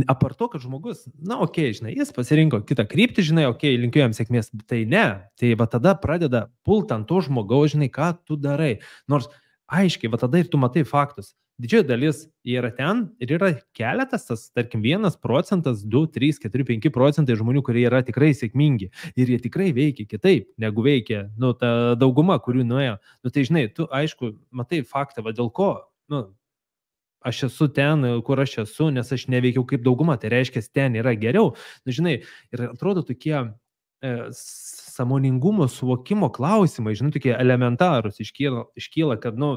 [SPEAKER 2] apart to, kad žmogus, okei, žinai, jis pasirinko kitą kryptį, žinai, okei, linkiu jam sėkmės, tai ne, tai tada pradeda pult ant to žmogaus, žinai, ką tu darai, nors aiškiai, tada ir tu matai faktus. Didžioji dalis yra ten ir yra keletas, tas, tarkim, 1%, 2, 3, 4, 5% žmonių, kurie yra tikrai sėkmingi ir jie tikrai veikia kitaip, negu veikia, ta dauguma, kurių nuėjo. Tai žinai, tu, aišku, matai faktą, dėl ko nu, aš esu ten, kur aš esu, nes aš neveikiau kaip dauguma, tai reiškia, ten yra geriau. Nu, žinai, ir atrodo tokie sąmoningumo, suvokimo klausimai, žinai, tokie elementarūs iškyla, kad, nu,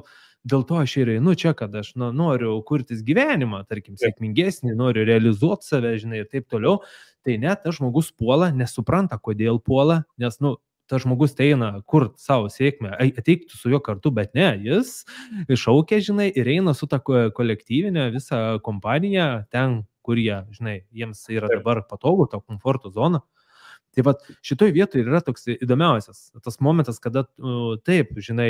[SPEAKER 2] dėl to aš ir einu čia, kad aš noriu kurtis gyvenimą, tarkim, sėkmingesnį, noriu realizuoti save, žinai, ir taip toliau. Tai net tas žmogus puola, nesupranta, kodėl puola, nes, nu, tas žmogus tai eina kur savo sėkmę, ateiktų su juo kartu, bet ne, jis iššaukia, žinai, ir eina su ta kolektyvinė visą kompaniją ten, kur jie, žinai, jiems yra dabar patogu, to komforto zona. Tai va, šitoj vietoj yra toks įdomiausias, tas momentas, kada taip, žinai,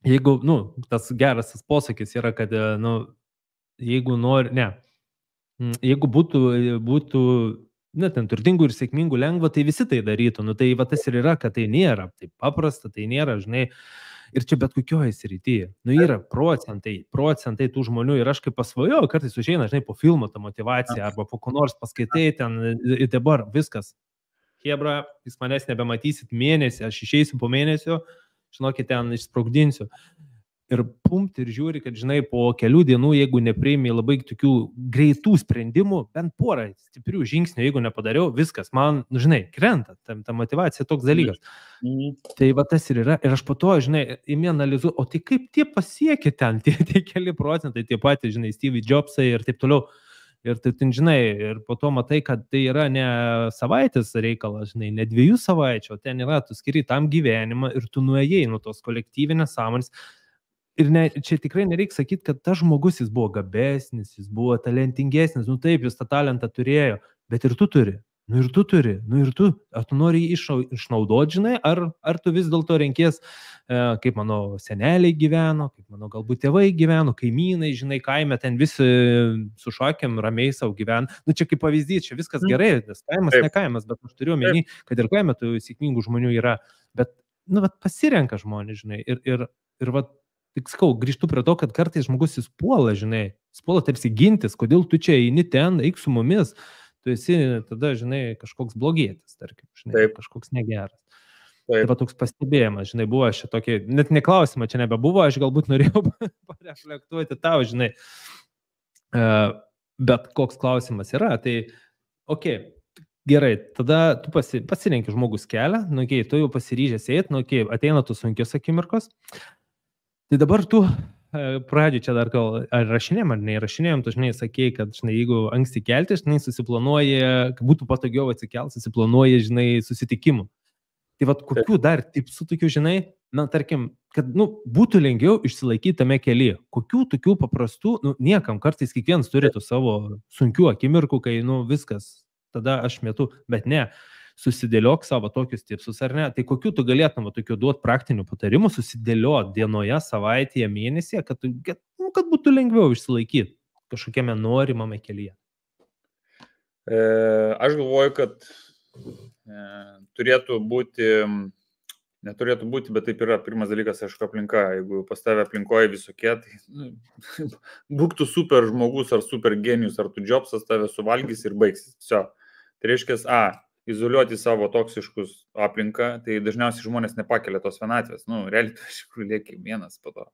[SPEAKER 2] jeigu, nu, tas geras tas posakis yra, kad, nu, jeigu nori, ne, jeigu būtų na, ten turtingų ir sėkmingų lengva, tai visi tai darytų. Nu, tai va tas ir yra, kad tai nėra taip paprasta, tai nėra, žinai, ir čia bet kokioje srityje. Nu, yra procentai tų žmonių ir aš kaip pasvajoju, kartais užeina, žinai, po filmo ta motivacija arba po ko nors paskaitai ten ir dabar viskas. Hebra, jūs manęs nebematysit mėnesį, aš išeisiu po mėnesio, žinokit, ten išsprogdinsiu. Ir pumpt ir žiūri, kad, žinai, po kelių dienų, jeigu nepriimi labai tokių greitų sprendimų, bent porą stiprių žingsnių, jeigu nepadariau, viskas, man, nu, žinai, krenta, ta motivacija toks dalykas. Tai va tas ir yra. Ir aš po to, žinai, imi analizuoju, o tai kaip tie pasiekė ten, tie keli procentai, tie patys, žinai, Steve Jobsai ir taip toliau. Ir tai, žinai, ir po to matai, kad tai yra ne savaitės reikalas, žinai, ne 2 savaičių, o ten yra, tu skiri tam gyvenimą ir tu nuėjai nuo tos kolektyvinės sąmonės. Ir čia tikrai nereikia sakyti, kad tas žmogus jis buvo gabesnis, jis buvo talentingesnis, nu taip, jis tą talentą turėjo, bet ir tu turi, ar tu nori jį išnaudoti, žinai, ar tu vis dėlto renkies, kaip mano seneliai gyveno, kaip mano galbūt tėvai gyveno, kaimynai, žinai, kaime ten visi su šakėm ramiai savo gyveno. Nu čia kaip pavyzdys, čia viskas gerai, nes kaimas ne kaimas, bet aš turiu omeny, kad ir kaime tų sėkmingų žmonių yra, bet, nu, vat pasirenka žmonės, žinai, ir vat, tik sakau, grįžtu prie to, kad kartais žmogus jis puola, žinai, jis puola tarsi gintis, kodėl tu čia eini ten, eik su mumis, tu esi tada, žinai, kažkoks blogietis, tarkim, žinai, kažkoks negeras. Tai va toks pastebėjimas, žinai, buvo aš čia tokį, net neklausimą čia nebebuvo, aš galbūt norėjau pareflektuoti tau, žinai, bet koks klausimas yra, tai, okei, gerai, tada tu pasirenki žmogus kelią, nu, okei, tu jau pasiryžęs eit, nu, okei, ateina tu sunkios akimirkos. Tai dabar tu pradžiai čia dar gal ar rašinėjom, ar neįrašinėjom, tu, žinai, sakei, kad, žinai, jeigu anksti kelti, žinai, susiplanuoja, kad būtų patogiau atsikelt, susiplanuoja, žinai, susitikimų. Tai vat kokių dar tipsų tokių, žinai, na, tarkim, kad, nu, būtų lengviau išsilaikyti tame kelyje. Kokių tokių paprastų, nu, niekam kartais kiekvienas turėtų savo sunkių akimirkų, kai, nu, viskas, tada aš metu, bet ne. Susidėliok savo tokius tipsus, ar ne? Tai kokių tu galėtum tokių duoti praktinių patarimų, susidėlioti dienoje, savaitėje, mėnesyje, kad būtų lengviau išsilaikyti kažkokiame norimame kelyje?
[SPEAKER 1] Aš galvoju, kad neturėtų būti, bet taip yra. Pirmas dalykas, aišku, aplinka. Jeigu pas tave aplinkoje visokie, tai būk tu super žmogus ar super genijus, ar tu Jobsas tave suvalgys ir baigsis. Visio. Tai reiškia, izoliuoti savo toksiškus aplinką, tai dažniausiai žmonės nepakelia tos vienatvės. Nu, realiai, iš tikrųjų, lieki vienas po to.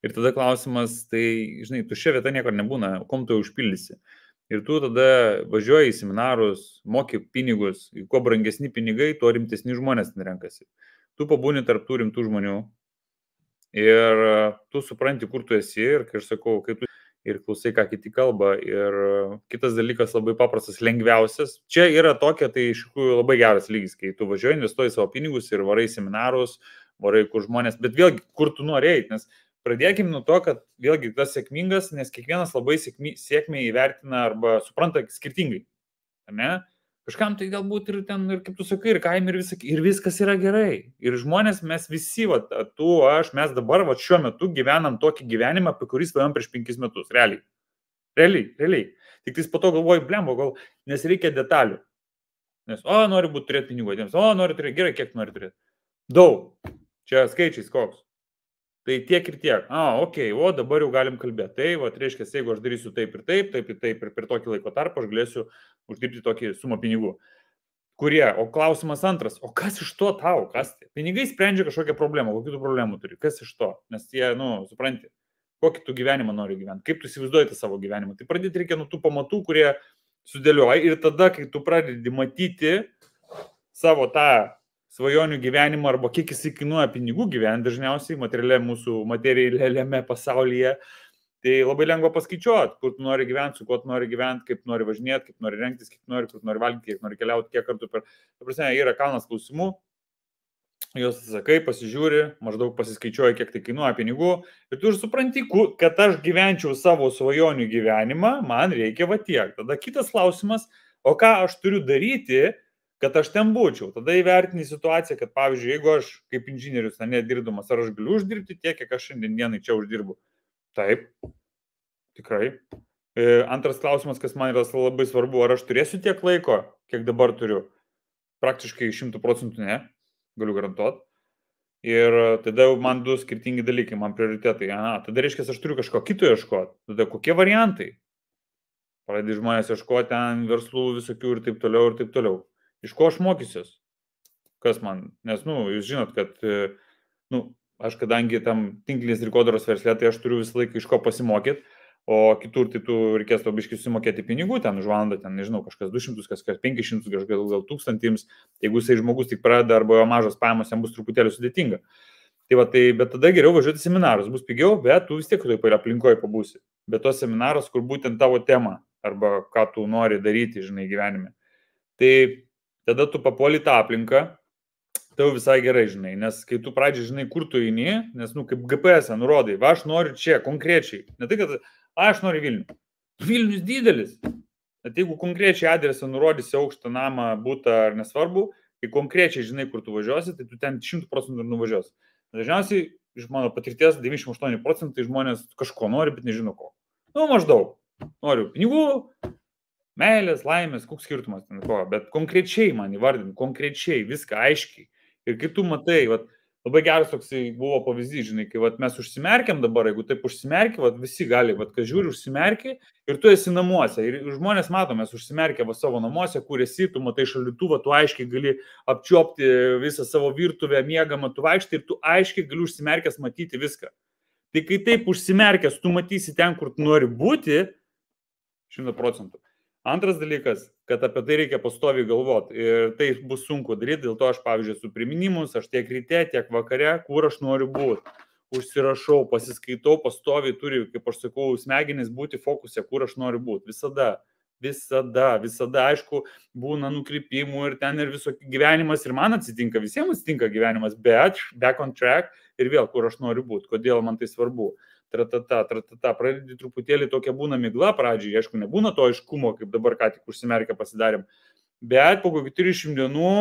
[SPEAKER 1] Ir tada klausimas, tai, žinai, tuščia vieta niekur nebūna, kom tu užpildysi. Ir tu tada važiuoji į seminarus, moki pinigus, kuo brangesni pinigai, tuo rimtesni žmonės renkasi. Tu pabūni tarp tų rimtų žmonių ir tu supranti, kur tu esi ir, kai aš sakau, kai tu ir klausai, ką kiti kalba. Ir kitas dalykas labai paprastas, lengviausias. Čia yra tokia, tai iš tikrųjų labai geras lygis, kai tu važiuoji, investuoji savo pinigus ir varai seminarus, varai kur žmonės, bet vėlgi, kur tu nori eiti, nes pradėkime nuo to, kad vėlgi tas sėkmingas, nes kiekvienas labai sėkmę įvertina arba supranta skirtingai, ne? Kažkam tai galbūt ir ten, ir kaip tu sakai, ir kaime, ir viskas yra gerai. Ir žmonės, mes visi, va, tu, aš, mes dabar, va, šiuo metu gyvenam tokį gyvenimą, apie kurį svajojom prieš 5 metus. Realiai. Tik tais po to galvoju, blembo, gal, nes reikia detalių. Nes, nori turėti pinigų, nori turėti, gerai, kiek nori turėti. Daug. Čia skaičiais koks. Tai tiek ir tiek. Okei, dabar jau galim kalbėti. Tai, va, reiškia, jeigu aš darysiu taip, ir per tokį laiko tarpą aš galėsiu uždirbti tokį sumą pinigų. Kurie? O klausimas antras, o kas iš to tau? Kas tai? Pinigai sprendžia kažkokią problemą, kokių tu problemų turi? Kas iš to? Nes jie, supranti, kokį tu gyvenimą nori gyventi, kaip tu įsivaizduoji tą savo gyvenimą. Tai pradėti reikia nuo tų pamatų, kurie sudėlioja ir tada, kai tu pradedi matyti savo tą svajonių gyvenimą arba kiek jis kainuoja pinigų gyventi dažniausiai mūsų materialiame pasaulyje, tai labai lengva paskaičiuoti, kur tu nori gyventi, su kuo tu nori gyventi, kaip nori važinėti, kaip nori rengtis, kaip nori, kur nori valgyti, kiek nori keliauti, kiek kartų per... Ta prasme, yra kalnas klausimų, juos atsakai, pasižiūri, maždaug pasiskaičiuoji, kiek tai kainuoja pinigų ir tu ir supranti, kad aš gyvenčiau savo svajonių gyvenimą, man reikia va tiek. Tada kitas klausimas, o ką aš turiu daryti, kad aš ten būčiau. Tada įvertini situaciją, kad pavyzdžiui, jeigu aš kaip inžinierius nedirbdamas, ar aš galiu uždirbti tiek, kiek aš šiandien dienai čia uždirbu. Taip, tikrai. Antras klausimas, kas man yra labai svarbu, ar aš turėsiu tiek laiko, kiek dabar turiu. Praktiškai 100% ne, galiu garantuoti. Ir tada man du skirtingi dalykai, man prioritetai. Tada reiškia, aš turiu kažko kito ieškoti. Tada kokie variantai? Pradedi žmonės ieškoti ten verslų visokių ir taip toliau ir taip toliau. Iš ko aš mokysiuos? Kas man? Nes, jūs žinot, kad, aš kadangi tam tinklinės rinkodaros versle, tai aš turiu visą laiką iš ko pasimokyti, o kitur tai tu reikės to biškai susimokėti pinigų, ten už valandą, ten, nežinau, kažkas 200, kažkas 500, kažkas gal 1000, jeigu jisai žmogus tik pradeda arba jo mažas pajamos, jam bus truputėlį sudėtinga. Bet tada geriau važiuoti seminarus, bus pigiau, bet tu vis tiek taip ir aplinkoje pabūsi. Bet tos seminarus, kur būtent tavo tema arba ką tu nori daryti, žinai, gyvenime. Tai tada tu papuoli tą aplinką, tau visai gerai, žinai, nes kai tu pradžiai žinai, kur tu eini, nes, kaip GPS nurodai, va, aš noriu čia, konkrečiai. Ne tai, kad, aš noriu Vilnių. Vilnius didelis. Bet jeigu konkrečiai adresą nurodysi aukštą namą, būtą ar nesvarbu, kai konkrečiai žinai, kur tu važiuosi, tai tu ten 100% ir nuvažiuosi. Dažniausiai, iš mano patirties, 98% žmonės kažko nori, bet nežino ko. Maždaug. Noriu pinigų, meilės, laimės, koks skirtumas ten ko, bet konkrečiai man įvardint, konkrečiai, viską aiškiai. Ir kai tu matai, labai geras toksai buvo pavyzdys, žinai, kai mes užsimerkiam dabar, jeigu taip užsimerki, visi gali, kai žiūri, užsimerki ir tu esi namuose. Ir žmonės mato, mes užsimerkia savo namuose, kur esi, tu matai šaldytuvą, tu aiškiai gali apčiopti visą savo virtuvę, miegamą, tu vaikštai ir tu aiškiai gali užsimerkęs matyti viską. Tai kai taip užsimerkęs, tu matysi ten, kur tu nori būti, 100%. Antras dalykas, kad apie tai reikia pastoviai galvoti ir tai bus sunku daryti, dėl to aš, pavyzdžiui, su priminimus, aš tiek ryte, tiek vakare, kur aš noriu būti. Užsirašau, pasiskaitau, pastoviai turi, kaip aš sakau, smegenys būti fokuse, kur aš noriu būti. Visada, aišku, būna nukrypimų ir ten ir viso gyvenimas ir man atsitinka, visiems atsitinka gyvenimas, bet back on track ir vėl, kur aš noriu būti, kodėl man tai svarbu. Pradedi truputėlį tokia būna migla pradžiai, aišku, nebūna to aiškumo, kaip dabar ką tik užsimerkę pasidarėm, bet po kokį 300 dienų,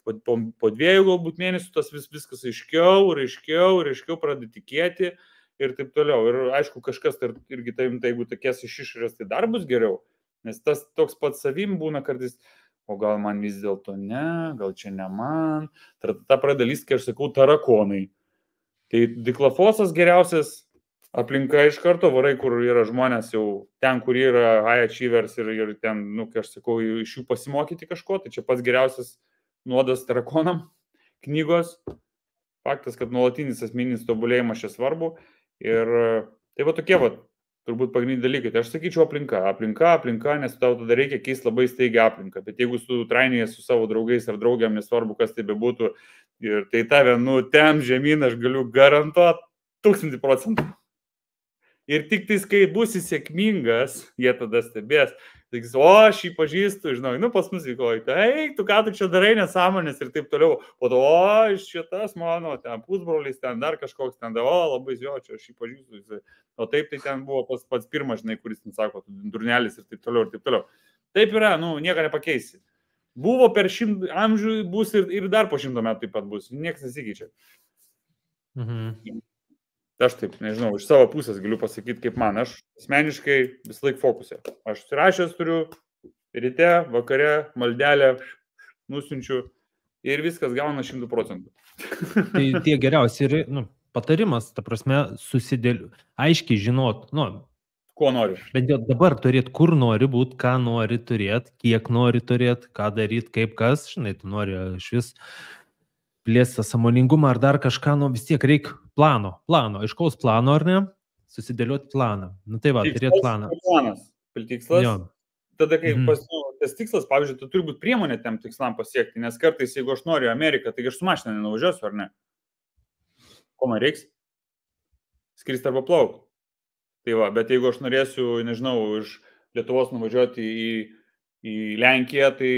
[SPEAKER 1] po 2 galbūt mėnesių tas viskas aiškiau pradedi tikėti ir taip toliau. Ir aišku, kažkas irgi taimta, jeigu tokies iš išorės, tai dar bus geriau, nes tas toks pats savim būna kartais, o gal man vis dėlto ne, gal čia ne man, pradeda lyst, kai aš sakau, tarakonai. Tai diklafosas geriausias, aplinka iš karto varai, kur yra žmonės jau ten, kur yra high achievers ir ten, kai aš sakau, iš jų pasimokyti kažko, tai čia pats geriausias nuodas tarakonam knygos. Faktas, kad nuolatinis asmeninis tobulėjimas čia svarbu. Ir tai tokie turbūt pagrindiniai dalykai. Tai aš sakyčiau aplinka, nes tau tada reikia keisti labai staigią aplinką. Bet jeigu tu trainėjai su savo draugais ar draugiam, nesvarbu, kas tai bebūtų, ir tai tave, ten žemyn, aš galiu garantuoti 1000%. Ir tik tais, kai būsi sėkmingas, jie tada stebės. Sakys, o aš jį pažįstu, žinau, pas mus vykoji, tu ką tu čia darai, nesąmonės ir taip toliau. Po to, šitas mano, ten pusbrolis, ten dar kažkoks, ten, labai jo, čia aš jį pažįstu. O taip, tai ten buvo pats pirmas, žinai, kuris, sako, durnelis ir taip toliau, ir taip toliau. Taip yra, nieko nepakeisi. Buvo per 100 amžių, bus ir dar po 100 metų taip pat bus. Niekas nesikeičia. Aš taip, nežinau, iš savo pusės galiu pasakyti, kaip man. Aš asmeniškai visą laiką fokusė. Aš susirašęs turiu, ryte, vakare, maldelę, nusiunčiu ir viskas gauna 100%.
[SPEAKER 2] Tai tie geriausi ir patarimas, ta prasme, aiškiai žinot,
[SPEAKER 1] ko nori.
[SPEAKER 2] Bet dabar turėt, kur nori būti, ką nori turėti, kiek nori turėti, ką daryti, kaip kas, žinai, tu nori iš vis plėsti sąmoningumą ar dar kažką, vis tiek reikia plano, aiškaus plano, ar ne? susidėlioti planą. Nu tai va, turėti planą.
[SPEAKER 1] Tikslas.
[SPEAKER 2] Jo.
[SPEAKER 1] Tada, kai tas tikslas, pavyzdžiui, tu turi būti priemonė tam tikslam pasiekti, nes kartais, jeigu aš noriu Ameriką, tai aš su mašina nenuvažiuosiu, ar ne? Ko man reiks? Skristi arba plaukti. Tai va, bet jeigu aš norėsiu, nežinau, iš Lietuvos nuvažiuoti į Lenkiją, tai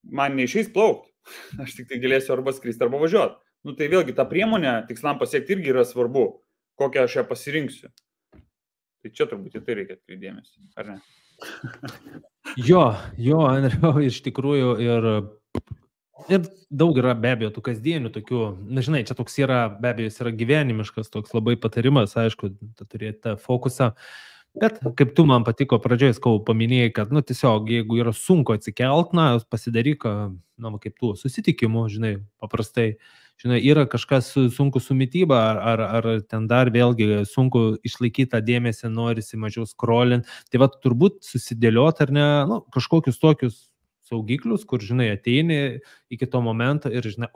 [SPEAKER 1] man neišeis plaukti. Aš tik tai galėsiu arba skristi, arba važiuoti. Nu tai vėlgi, ta priemonė tikslam pasiekti irgi yra svarbu, kokią aš ją pasirinksiu. Tai čia turbūt į tai reikia atkreipti dėmesį, ar ne?
[SPEAKER 2] Jo, Andriau, iš tikrųjų ir daug yra be abejo tų kasdienių tokių, nežinai, čia toks yra, be abejo, jis yra gyvenimiškas, toks labai patarimas, aišku, turėti tą fokusą. Bet kaip tu man patiko pradžioje, skau paminėjai, kad, nu, tiesiog, jeigu yra sunku atsikelt, na, pasidaryk, na, kaip tu, susitikimų, žinai, paprastai, žinai, yra kažkas sunku su mityba, ar ten dar vėlgi sunku išlaikyti tą dėmesį, norisi mažiau scrollint, tai va, turbūt susidėliot, ar ne, nu, kažkokius tokius saugiklius, kur, žinai, ateini iki to momento ir, žinai,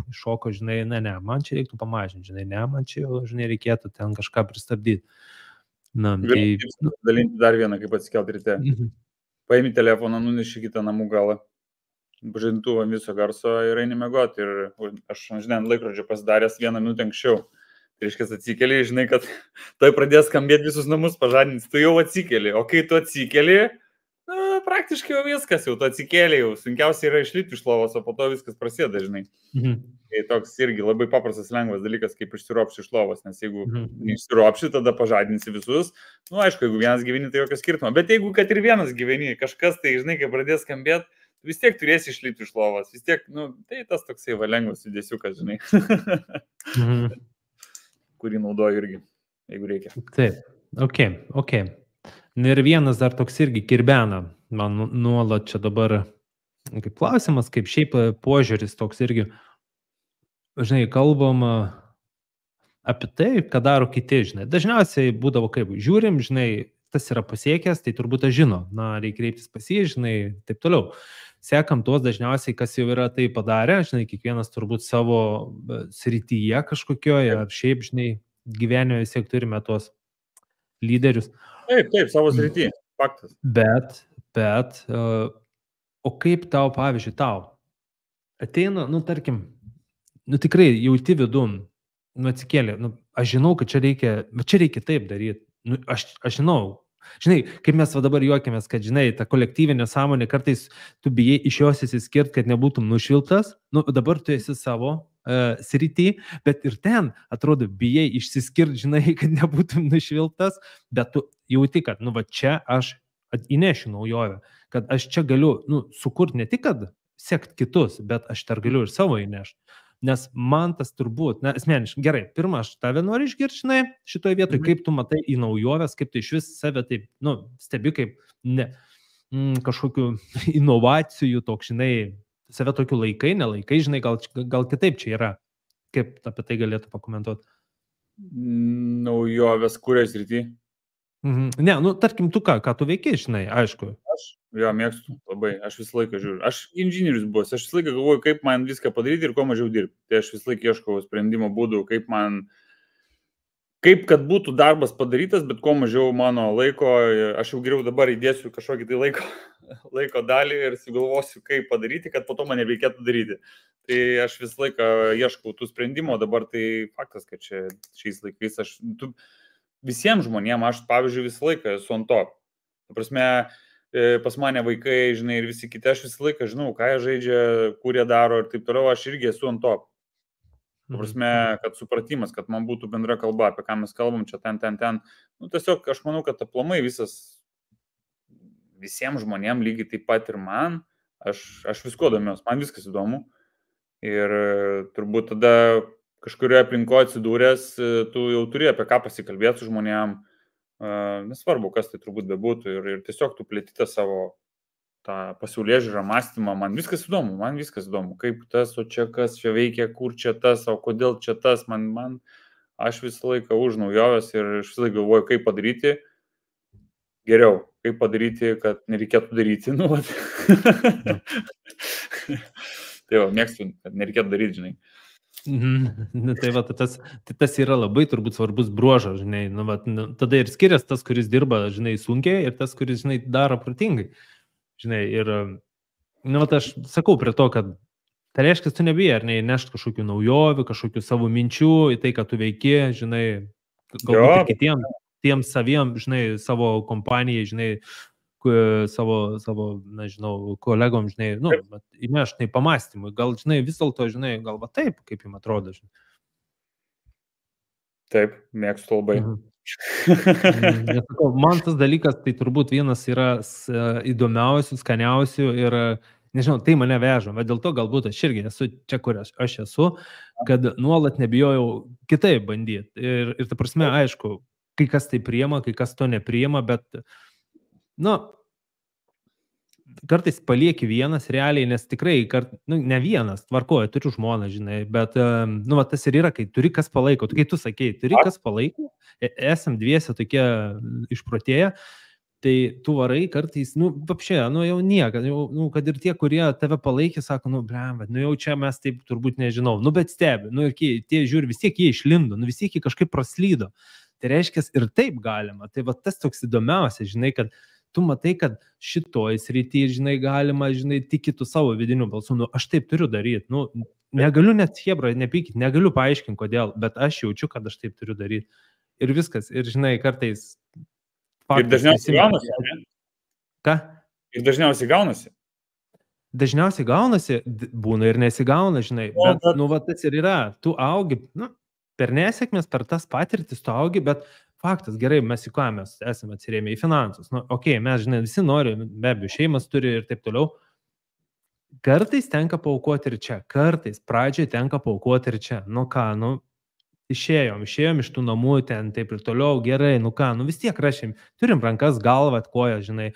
[SPEAKER 2] iššoko, žinai, ne, man čia reiktų pamažinti, žinai, ne, man čia, žinai, reikėtų ten kažką pristabdyti. Na, tai...
[SPEAKER 1] Dalinti dar vieną, kaip atsikelti ryte. Paimi telefoną, nuneši kitą namų galą, žadintuvą viso garso ir eini miegoti. Ir aš, žinai, ant laikrodžio pasidaręs 1 minutę anksčiau. Tai reiškia, atsikeli, žinai, kad tai pradės skambėti visus namus pažadinti, tu jau atsikeli. O kai tu atsikeli, praktiškai jau viskas, jau tu atsikėlė, jau sunkiausia yra išlipti iš lovos, o po to viskas prasideda, žinai. Tai toks irgi labai paprastas, lengvas dalykas, kaip išsiropšti iš lovos, nes jeigu išsiropšti, tada pažadinsi visus. Nu, aišku, jeigu vienas gyveni, tai jokio skirtumo. Bet jeigu kad ir vienas gyveni, kažkas, tai, žinai, kai pradės skambėti, vis tiek turėsi išlipti iš lovos. Vis tiek, nu, tai tas toksai lengvas judesiukas, žinai. Kurį naudoju irgi, jeigu reikia.
[SPEAKER 2] Taip, ok. Ir vienas dar toks irgi kirbena, man nuolat čia dabar kaip klausimas, kaip šiaip požiūris toks irgi, žinai, kalbam apie tai, ką daro kiti, žinai. Dažniausiai būdavo kaip, žiūrim, žinai, tas yra pasiekęs, tai turbūt aš žino, na, reikia kreiptis pas jį, žinai, taip toliau. Sekam tuos dažniausiai, kas jau yra tai padarę, žinai, kiekvienas turbūt savo srityje kažkokioje, ar šiaip, žinai, gyvenime vis tiek turime tuos lyderius.
[SPEAKER 1] Taip, savo srityje, faktas.
[SPEAKER 2] Bet, o kaip tau, pavyzdžiui, ateina, nu, tarkim, nu, tikrai jauti vidum, nu, atsikėlė, nu, aš žinau, kad čia reikia taip daryti, nu, aš žinau, žinai, kaip mes dabar juokiamės, kad, žinai, ta kolektyvinė sąmonė, kartais tu bijai iš jos įsiskirti, kad nebūtum nušviltas, nu, dabar tu esi savo srity, bet ir ten, atrodo, bijai išsiskirti, žinai, kad nebūtum nušviltas, bet tu jauti, kad, nu, va čia aš įnešiu naujovę, kad aš čia galiu, nu, sukurti ne tik, kad sekti kitus, bet aš dar galiu ir savo įnešti. Nes man tas turbūt, na, asmeniškai, gerai, pirmą aš tave noriu išgirti, žinai, šitoje vietoje, kaip tu matai į naujovės, kaip tu iš vis save taip, nu, stebi kaip kažkokių inovacijų, toks, žinai, save tokių laikai, nelaikai, žinai, gal kitaip čia yra. Kaip apie tai galėtų pakomentuoti?
[SPEAKER 1] Naujovės, kurias rytį?
[SPEAKER 2] Ne, nu, tarkim, tu ką tu veiki, žinai, aišku.
[SPEAKER 1] Aš mėgstu labai, aš visą laiką žiūriu. Aš inžinierius buvęs, aš visą laiką galvoju, kaip man viską padaryti ir kuo mažiau dirbti. Tai aš visą laiką ieškau sprendimo būdų, kaip kad būtų darbas padarytas, bet kuo mažiau mano laiko, aš jau geriau dabar įdėsiu kažkokį tai laiko dalį ir sugalvosiu, kaip padaryti, kad po to man nereikėtų daryti. Tai aš visą laiką ieškau tų sprendimų, dabar tai faktas, kad šiais laikais visiems žmonėms, aš, pavyzdžiui, visą laiką esu ant to. Ta prasme, pas mane vaikai, žinai, ir visi kiti, aš visą laiką žinau, ką jie žaidžia, kur jie daro ir taip toliau, aš irgi esu ant to. Ta prasme, kad supratimas, kad man būtų bendra kalba, apie ką mes kalbam, čia ten. Nu, tiesiog aš manau, kad aplamai visiems žmonėms lygiai taip pat ir man, aš visko domiuosi, man viskas įdomu. Ir turbūt tada kažkurioje aplinkoje atsidūręs, tu jau turi apie ką pasikalbėti su žmonėm, nesvarbu, kas tai turbūt bebūtų, ir tiesiog tu plėti tą savo tą pasaulėžiūrą, mąstymą, man viskas įdomu, kaip tas, o čia kas čia veikia, kur čia tas, o kodėl čia tas, aš visą laiką už naujoves ir aš visą laiką galvoju, kaip padaryti geriau, kaip padaryti, kad nereikėtų daryti, nu, vat. Tai jau, mėgstu, kad nereikėtų daryti, žinai.
[SPEAKER 2] Nu, tai va, tas yra labai turbūt svarbus bruožas, žinai, nu, va, nu, tada ir skiriasi tas, kuris dirba, žinai, sunkiai ir tas, kuris, žinai, daro protingai. Žinai, ir, nu, va, aš sakau prie to, kad tai reiškia, tu nebijai, ar ne, nešti kažkokių naujovių, kažkokių savo minčių į tai, ką tu veiki, žinai, galbūt ir kitiems saviem, žinai, savo kompanijai, žinai, savo, nežinau, kolegom, žinai, nu, įneš, tai pamastymui, gal, žinai, vis dėlto, žinai, gal va taip, kaip jums atrodo, žinai.
[SPEAKER 1] Taip, mėgstu labai.
[SPEAKER 2] Nesakau, man tas dalykas, tai turbūt vienas yra įdomiausių, skaniausių ir, nežinau, tai mane veža, bet dėl to galbūt aš irgi esu čia, kur aš esu, kad nuolat nebijojau kitaip bandyti. Ir ta prasme, aišku, kai kas tai priima, kai kas to nepriima, bet nu, kartais palieki vienas realiai, nes tikrai, nu, ne vienas, tvarkoja, turiu žmoną, žinai, bet, nu, va, tas ir yra, kai turi kas palaiko, kai tu sakei, turi kas palaiko, esam dviese tokie išprotėję, tai tu varai kartais, nu, papšė, nu, jau niekas, nu, kad ir tie, kurie tave palaikė, sako, nu, blemba, nu, jau čia mes taip turbūt nežinau, nu, bet stebi, nu, ir tie žiūri, vis tiek jie išlindo, nu, vis tiek jie kažkaip praslydo. Tai reiškia, ir taip galima. Tai va tas toks įdomiausia, žinai, kad tu matai, kad šitoj srity, žinai, galima, žinai, tikitų savo vidiniu balsu, nu, aš taip turiu daryti, nu, negaliu net hebra, nepykit, negaliu paaiškinti, kodėl, bet aš jaučiu, kad aš taip turiu daryti. Ir viskas, ir, žinai, kartais...
[SPEAKER 1] Ir dažniausiai gaunasi, ne?
[SPEAKER 2] Ką?
[SPEAKER 1] Ir dažniausiai gaunasi.
[SPEAKER 2] Dažniausiai gaunasi, būna ir nesigauna, žinai, bet, nu, va, tas ir yra, tu augi, nu, per nesėkmės, per tas patirtis tu augi, bet faktas, gerai, mes į ką mes esame atsirėmę į finansus. Nu, okei, mes, žinai, visi nori, be abejo, šeimas turi ir taip toliau. Kartais tenka paaukoti ir čia, kartais pradžiai tenka paaukoti ir čia. Nu ką, nu, išėjom iš tų namų ten taip ir toliau, gerai, nu ką, nu vis tiek rašym, turim rankas, galvą, koją, žinai.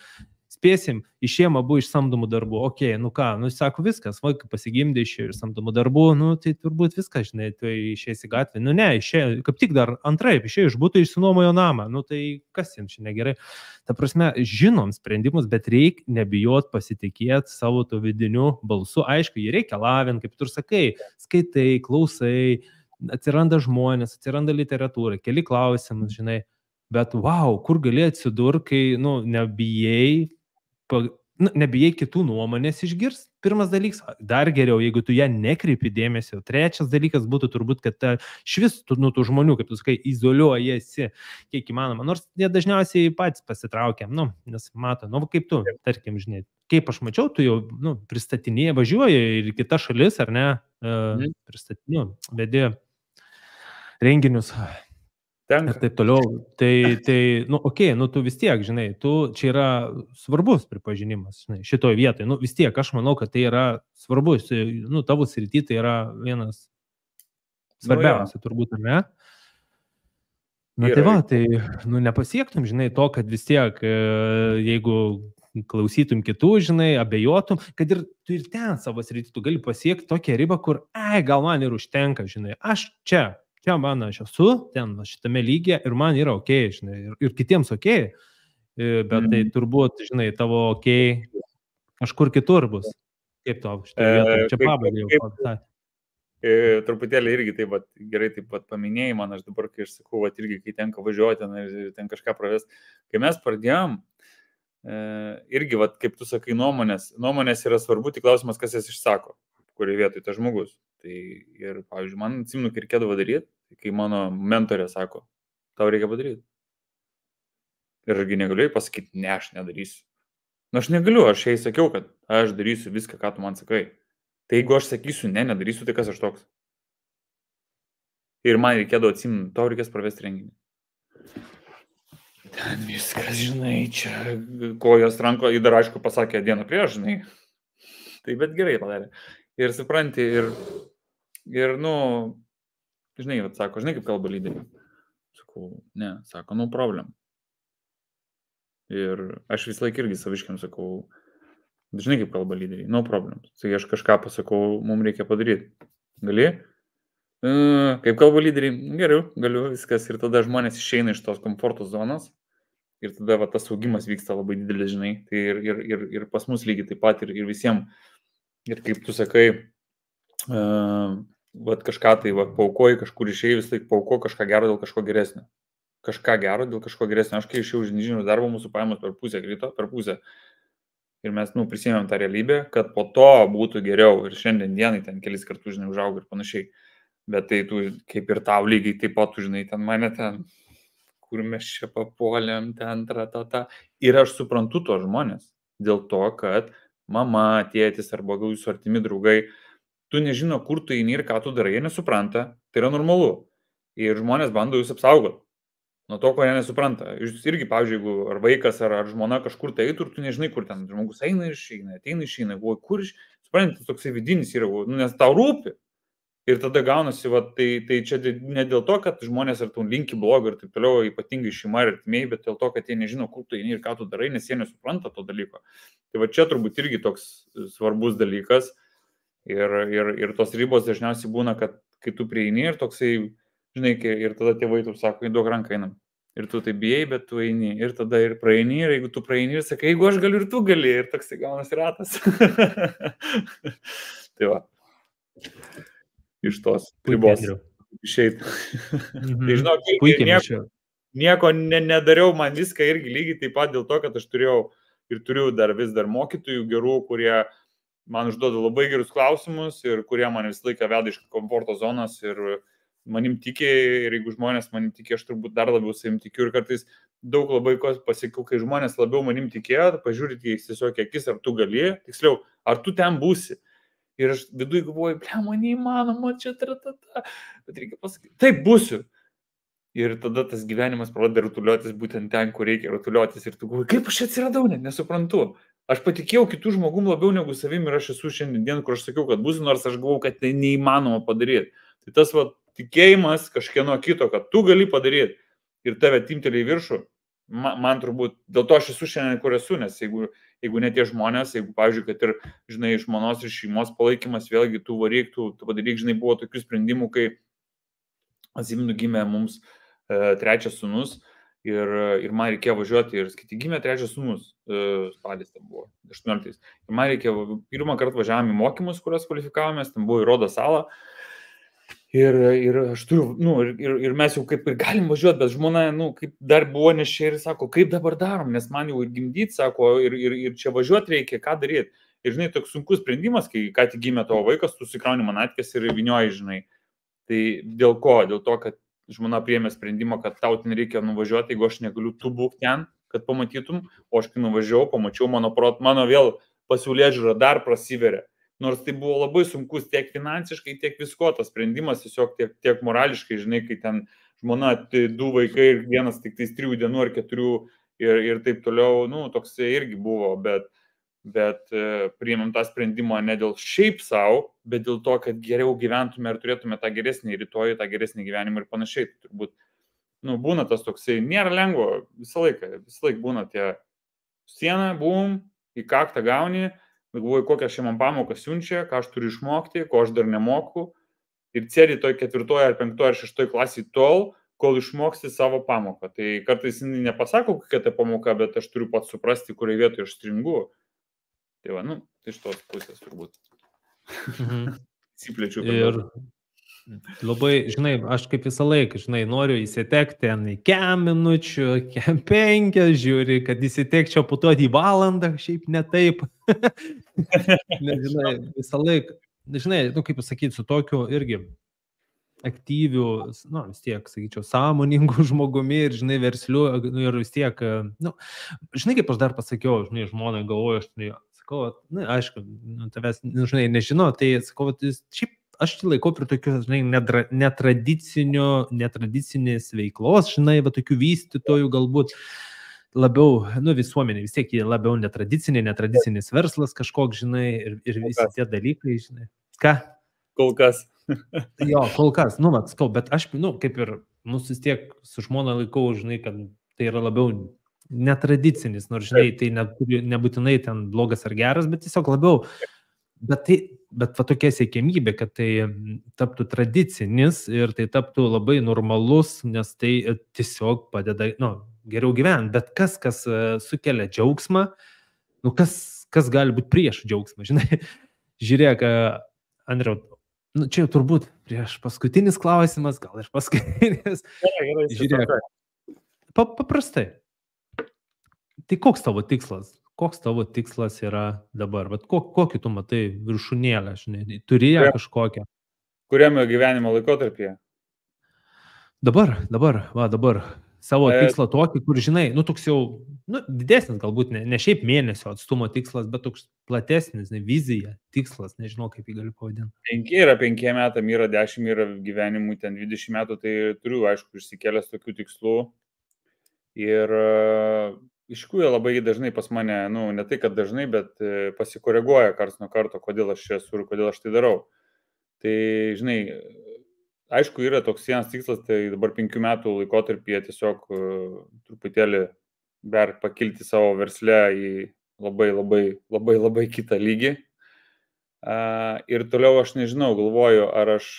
[SPEAKER 2] Spėsim, išėjom abu iš samdomų darbų, okei, nu ką, nu sako viskas, vaikai pasigimdė iš samdomų darbų, nu tai turbūt viskas, žinai, tu išėjai į gatvę, nu ne, išėjai, kaip tik dar antraip, išėjai iš būtų, išsinuomojo namą, nu tai kas jiems čia negerai. Ta prasme, žinom sprendimus, bet reikia nebijot pasitikėti savo to vidiniu balsu, aišku, jį reikia lavinti, kaip tu ir sakai, skaitai, klausai, atsiranda žmonės, atsiranda literatūra, keli klausimus, žinai, bet wow, kur gali atsidurti, kai, nu, nebijai kitų nuomonės išgirs, pirmas dalykas, dar geriau, jeigu tu ją nekreipi dėmesio. Trečias dalykas būtų turbūt, kad švis nu, tų žmonių, kaip tu sakai, izoliuojasi kiek įmanoma, nors jie dažniausiai patys pasitraukia, nu, nes mato, nu, kaip tu, tarkim, žinai, kaip aš mačiau, tu jau, nu, pristatinėjai, važiuoji ir kita šalis, ar ne, pristatinėjai, vedi renginius. Ir taip toliau. Tai nu, okei, nu, tu vis tiek, žinai, čia yra svarbus pripažinimas, žinai, šitoj vietoje. Nu, vis tiek, aš manau, kad tai yra svarbus, nu, tavo srity tai yra vienas svarbiausia, turbūt, ar ne? Na, tai va, tai, nu, nepasiektum, žinai, to, kad vis tiek, jeigu klausytum kitų, žinai, abejotum, kad ir tu ir ten savo srity, tu gali pasiekti tokią ribą, kur, gal man ir užtenka, žinai, aš čia man aš esu, ten šitame lygyje ir man yra okei, žinai, ir kitiems okei, bet tai turbūt, žinai, tavo okei kažkur kitur bus. Kaip tau šitą vietą? Čia pabaigai jau.
[SPEAKER 1] Truputėlį irgi taip pat, gerai taip pat paminėjai man, aš dabar, kai aš sakau, irgi, kai tenka važiuoti ir ten kažką pravesti, kai mes pradėjom, irgi, kaip tu sakai, nuomonės yra svarbu, tik klausimas, kas jas išsako, kurioje vietoje tas žmogus. Tai ir, pavyzdžiui, man atsimenu, kai reikėdavo daryti, kai mano mentorė sako, tau reikia padaryti. Ir argi negaliu pasakyti, ne, aš nedarysiu. Nu, aš negaliu, aš jai sakiau, kad aš darysiu viską, ką tu man sakai. Tai jeigu aš sakysiu, nedarysiu, tai kas aš toks? Ir man reikėdavo atsimenu, tau reikės pravesti renginį. Ten viskas, žinai, čia kojos ranko, ir dar aišku pasakė dieną prieš, žinai. Tai bet gerai padarė. Ir supranti, ir nu, žinai, sako, žinai, kaip kalba lyderiai. Sakau, ne, sako, no problem. Ir aš vis laik irgi saviškiam sakau, žinai, kaip kalba lyderiai, no problem. Tai aš kažką pasakau, mums reikia padaryti. Gali? Kaip kalba lyderiai, galiu, viskas. Ir tada žmonės išeina iš tos komforto zonos. Ir tada tas augimas vyksta labai didelis, žinai. Tai ir pas mus lygiai taip pat, ir visiems. Ir kaip tu sakai, vat kažką tai paukoji, kažkur išėjai, vis laik pauko kažką gero dėl kažko geresnio. Kažką gero dėl kažko geresnio. Aš kai išėjau iš inžinieriaus darbo, mūsų pajamos per pusę krito, per pusę. Ir mes, prisėmėm tą realybę, kad po to būtų geriau. Ir šiandien dienai ten kelis kartus, žinai, užaugo ir panašiai. Bet tai tu, kaip ir tau lygiai taip pat, žinai, ten mane ten, kur mes čia papuolėm, ten, ta. Ir aš suprantu tos žmonės. Dėl to, kad mama, tėtis arba gal jūsų artimi draugai, tu nežino, kur tu eini ir ką tu darai, jie nesupranta, tai yra normalu. Ir žmonės bando jūs apsaugoti nuo to, ko jie nesupranta. Jūs irgi, pavyzdžiui, jeigu ar vaikas, ar žmona kažkur tai eitų ir tu nežinai, kur ten žmogus eina ir išeina, ateina išeina, galvoji, kur suprantate, toksai vidinis yra, nes tau rūpi. Ir tada gaunasi, tai čia ne dėl to, kad žmonės ar tau linki blogo ir taip toliau, ypatingai šeima ir artimiai, bet dėl to, kad jie nežino, kur tu eini ir ką tu darai, nes jie nesupranta to dalyko. Tai čia turbūt irgi toks svarbus dalykas. Ir tos ribos dažniausiai būna, kad kai tu prieini ir toksai, žinai, ir tada tėvai tu sako, duok ranką einam. Ir tu tai bijai, bet tu eini. Ir tada ir praeini, ir jeigu tu praeini ir sakai, jeigu aš galiu ir tu gali, ir toksai gaunasi ratas. Tai va. Iš tos ribos išeit. Tai žinok, nieko nedariau, man viską irgi lygiai taip pat dėl to, kad aš turėjau ir turiu vis dar mokytojų gerų, kurie man užduoda labai gerus klausimus ir kurie man visą laiką veda iš komforto zonos ir manim tikė, ir jeigu žmonės manim tikė, aš turbūt dar labiau savim tikiu ir kartais daug labai pasiekiau, kai žmonės labiau manim tikėjo, pažiūrėti į tiesiog akis, ar tu gali, tiksliau, ar tu ten būsi. Ir aš viduje galvoju, man neįmanoma, čia bet reikia pasakyti, taip būsiu. Ir tada tas gyvenimas pradeda rutuliotis būtent ten, kur reikia rutuliotis. Ir tu galvoji, kaip aš atsiradau, net nesuprantu. Aš patikėjau kitų žmogum labiau negu savim ir aš esu šiandien, kur aš sakiau, kad būsiu, nors aš galvojau, kad tai neįmanoma padaryti. Tai tas tikėjimas kažkieno kito, kad tu gali padaryti ir tave timteli į viršų, man turbūt, dėl to aš esu šiandien, kur esu, nes jeigu ne tie žmonės, jeigu, pavyzdžiui, kad ir, žinai, žmonos ir šeimos palaikymas, vėlgi tu varyk, tu padaryk, žinai, buvo tokių sprendimų, kai atsimenu gimė mums trečias sūnus ir man reikėjo važiuoti ir skaityti, gimė trečias sūnus, spalis ten buvo, 18. Ir man reikėjo, pirmą kartą važiavome į mokymus, kurias kvalifikavomės, ten buvo į Rodo salą. Ir aš turiu, ir mes jau kaip ir galim važiuoti, bet žmona, kaip dar buvo nešė ir sako, kaip dabar darom, nes man jau ir gimdyti, sako, ir čia važiuoti reikia, ką daryti. Ir, žinai, toks sunkus sprendimas, kai ką tik gimė tavo vaikas, tu susikrauni manatkės ir vinioji, žinai. Tai dėl ko? Dėl to, kad žmona priėmė sprendimą, kad tau ten reikia nuvažiuoti, jeigu aš negaliu, tu būk ten, kad pamatytum, o aš kai nuvažiavau, pamačiau, mano vėl pasaulėžiūra dar prasiveria. Nors tai buvo labai sunkus tiek finansiškai, tiek visko, tas sprendimas tiesiog tiek morališkai, žinai, kai ten žmona, tai 2 vaikai ir vienas tik tais 3 dienų ar 4 ir taip toliau, toks irgi buvo, bet priėmėm tą sprendimą ne dėl šiaip savo, bet dėl to, kad geriau gyventume ir turėtume tą geresnį rytojų, tą geresnį gyvenimą ir panašiai. Tai turbūt, būna tas toksai, nėra lengvo, visą laiką būna tie siena, bum, į kaktą gauni, galvoju, kokią šią man pamoką siunčia, ką aš turiu išmokti, ko aš dar nemoku. Ir sėdi toj 4 ar 5 ar 6 klasėje tol, kol išmoksti savo pamoką. Tai kartais nepasako, kokia ta pamoka, bet aš turiu pats suprasti, kurioje vietoje aš stringu. Tai va, iš tos pusės turbūt. Įsiplečiu.
[SPEAKER 2] Ir labai, žinai, aš kaip visą laiką, žinai, noriu įsitekti į 5 minučių, 5, žiūri, kad įsitekčiau po to į valandą, šiaip ne taip. Žinai, visą laiką, žinai, kaip pasakyti, su tokiu irgi aktyviu, vis tiek, sakyčiau, sąmoningų žmogumi ir, žinai, versliu, ir vis tiek, žinai, kaip aš dar pasakiau, žinai, žmonai galvoju, aš, sakau, aišku, tavęs, žinai, nežinau, tai sakau, šiaip aš laikau prie tokios, žinai, netradicinės veiklos, žinai, va tokių vystytojų galbūt labiau, visuomenė, vis tiek labiau netradicinis verslas kažkoks, žinai, ir visi tie dalykai, žinai. Ką?
[SPEAKER 1] Kol kas.
[SPEAKER 2] Jo, kol kas, sakau, bet aš, kaip ir mūsų vis tiek su žmona laikau, žinai, kad tai yra labiau netradicinis, nors, žinai, tai nebūtinai ten blogas ar geras, bet tiesiog labiau. Bet va tokia siekėmybė, kad tai taptų tradicinis ir tai taptų labai normalus, nes tai tiesiog padeda, geriau gyventi. Bet kas sukelia džiaugsmą, kas gali būti prieš džiaugsmą, žinai. Žiūrėk, Andriau, čia jau turbūt prieš paskutinis klausimas, gal ir paskutinis. Žiūrėk, paprastai. Tai koks tavo tikslas? Koks tavo tikslas yra dabar? Vat kokį tu matai viršūnėlę, žinai, turi ją kažkokią?
[SPEAKER 1] Kuriame gyvenimo laikotarpyje?
[SPEAKER 2] Dabar. Savo tikslą tokį, kur, žinai, toks jau, didesnis galbūt, ne šiaip mėnesio atstumo tikslas, bet toks platesnis, vizija, tikslas, nežinau, kaip jį galiu pavadinti.
[SPEAKER 1] 5 yra 5 metam, yra 10, yra gyvenimui ten 20 metų, tai turiu, aišku, išsikėlęs tokių tikslų. Ir iš tikrųjų labai dažnai pas mane, ne tai, kad dažnai, bet pasikoreguoja karts nuo karto, kodėl aš čia esu ir kodėl aš tai darau. Tai, žinai, aišku, yra toks vienas tikslas, tai dabar 5 metų laikotarpyje tiesiog truputėlį dar pakilti savo versle į labai kitą lygį. Ir toliau aš nežinau, galvoju, ar aš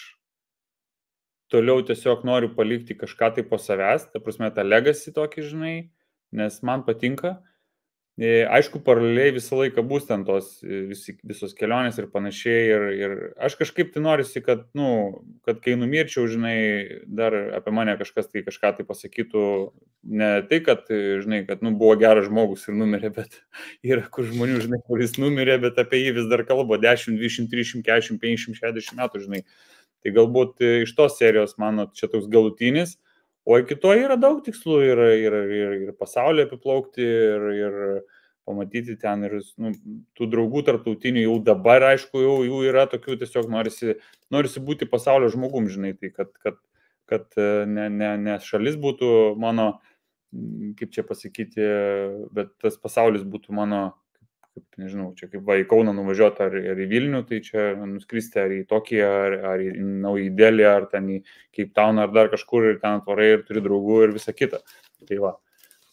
[SPEAKER 1] toliau tiesiog noriu palikti kažką tai po savęs, ta prasme, tą legacy tokį, žinai, nes man patinka. Aišku, paraleliai visą laiką bus ten tos visos kelionės ir panašiai. Ir aš kažkaip tai norisi, kad kai numirčiau, žinai, dar apie mane kažkas tai kažką tai pasakytų. Ne tai, kad, žinai, kad buvo geras žmogus ir numirė, bet yra kur žmonių, žinai, kuris numirė, bet apie jį vis dar kalba 10, 20, 30, 40, 50, 60 metų, žinai. Tai galbūt iš tos serijos mano čia toks galutinis, o iki to yra daug tikslų ir pasaulyje apiplaukti ir pamatyti ten ir tų draugų tarptautinių jau dabar, aišku, jau jų yra tokių, tiesiog norisi būti pasaulio žmogum, žinai, tai kad ne šalis būtų mano, kaip čia pasakyti, bet tas pasaulis būtų mano, nežinau, čia kaip į Kauną nuvažiuoti ar į Vilnių, tai čia nuskristi ar į Tokiją, ar į Naująjį Delį, ar ten į Cape Town, ar dar kažkur ir ten atvarai ir turi draugų ir visa kita. Tai va.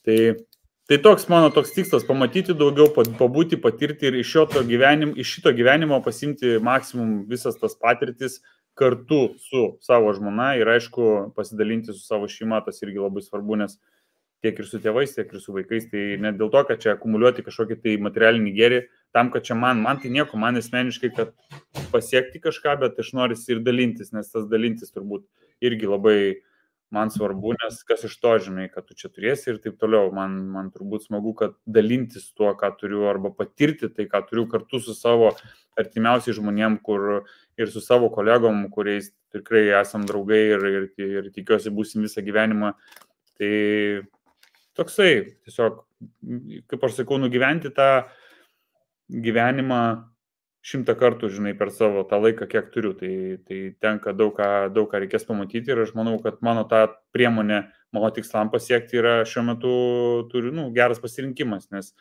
[SPEAKER 1] Tai toks mano toks tikslas, pamatyti daugiau, pabūti, patirti ir iš šito gyvenimo pasimti maksimum visas tas patirtis kartu su savo žmona ir aišku pasidalinti su savo šeima, tas irgi labai svarbu, nes tiek ir su tėvais, tiek ir su vaikais, tai ne dėl to, kad čia akumuliuoti kažkokį tai materialinį gėrį, tam, kad čia man tai nieko, man asmeniškai, kad pasiekti kažką, bet aš norisi ir dalintis, nes tas dalintis turbūt irgi labai man svarbu, nes kas iš to, žinai, kad tu čia turėsi ir taip toliau, man turbūt smagu, kad dalintis tuo, ką turiu, arba patirti tai, ką turiu kartu su savo artimiausiai žmonėm, kur ir su savo kolegom, kuriais tikrai esam draugai ir tikiuosi būsim visą gyvenimą. Tai toksai, tiesiog, kaip aš sakau, nugyventi tą gyvenimą 100 kartų, žinai, per savo tą laiką, kiek turiu. Tai tenka daug ką reikės pamatyti ir aš manau, kad mano ta priemonė, mano tikslam pasiekti yra šiuo metu turiu, geras pasirinkimas, nes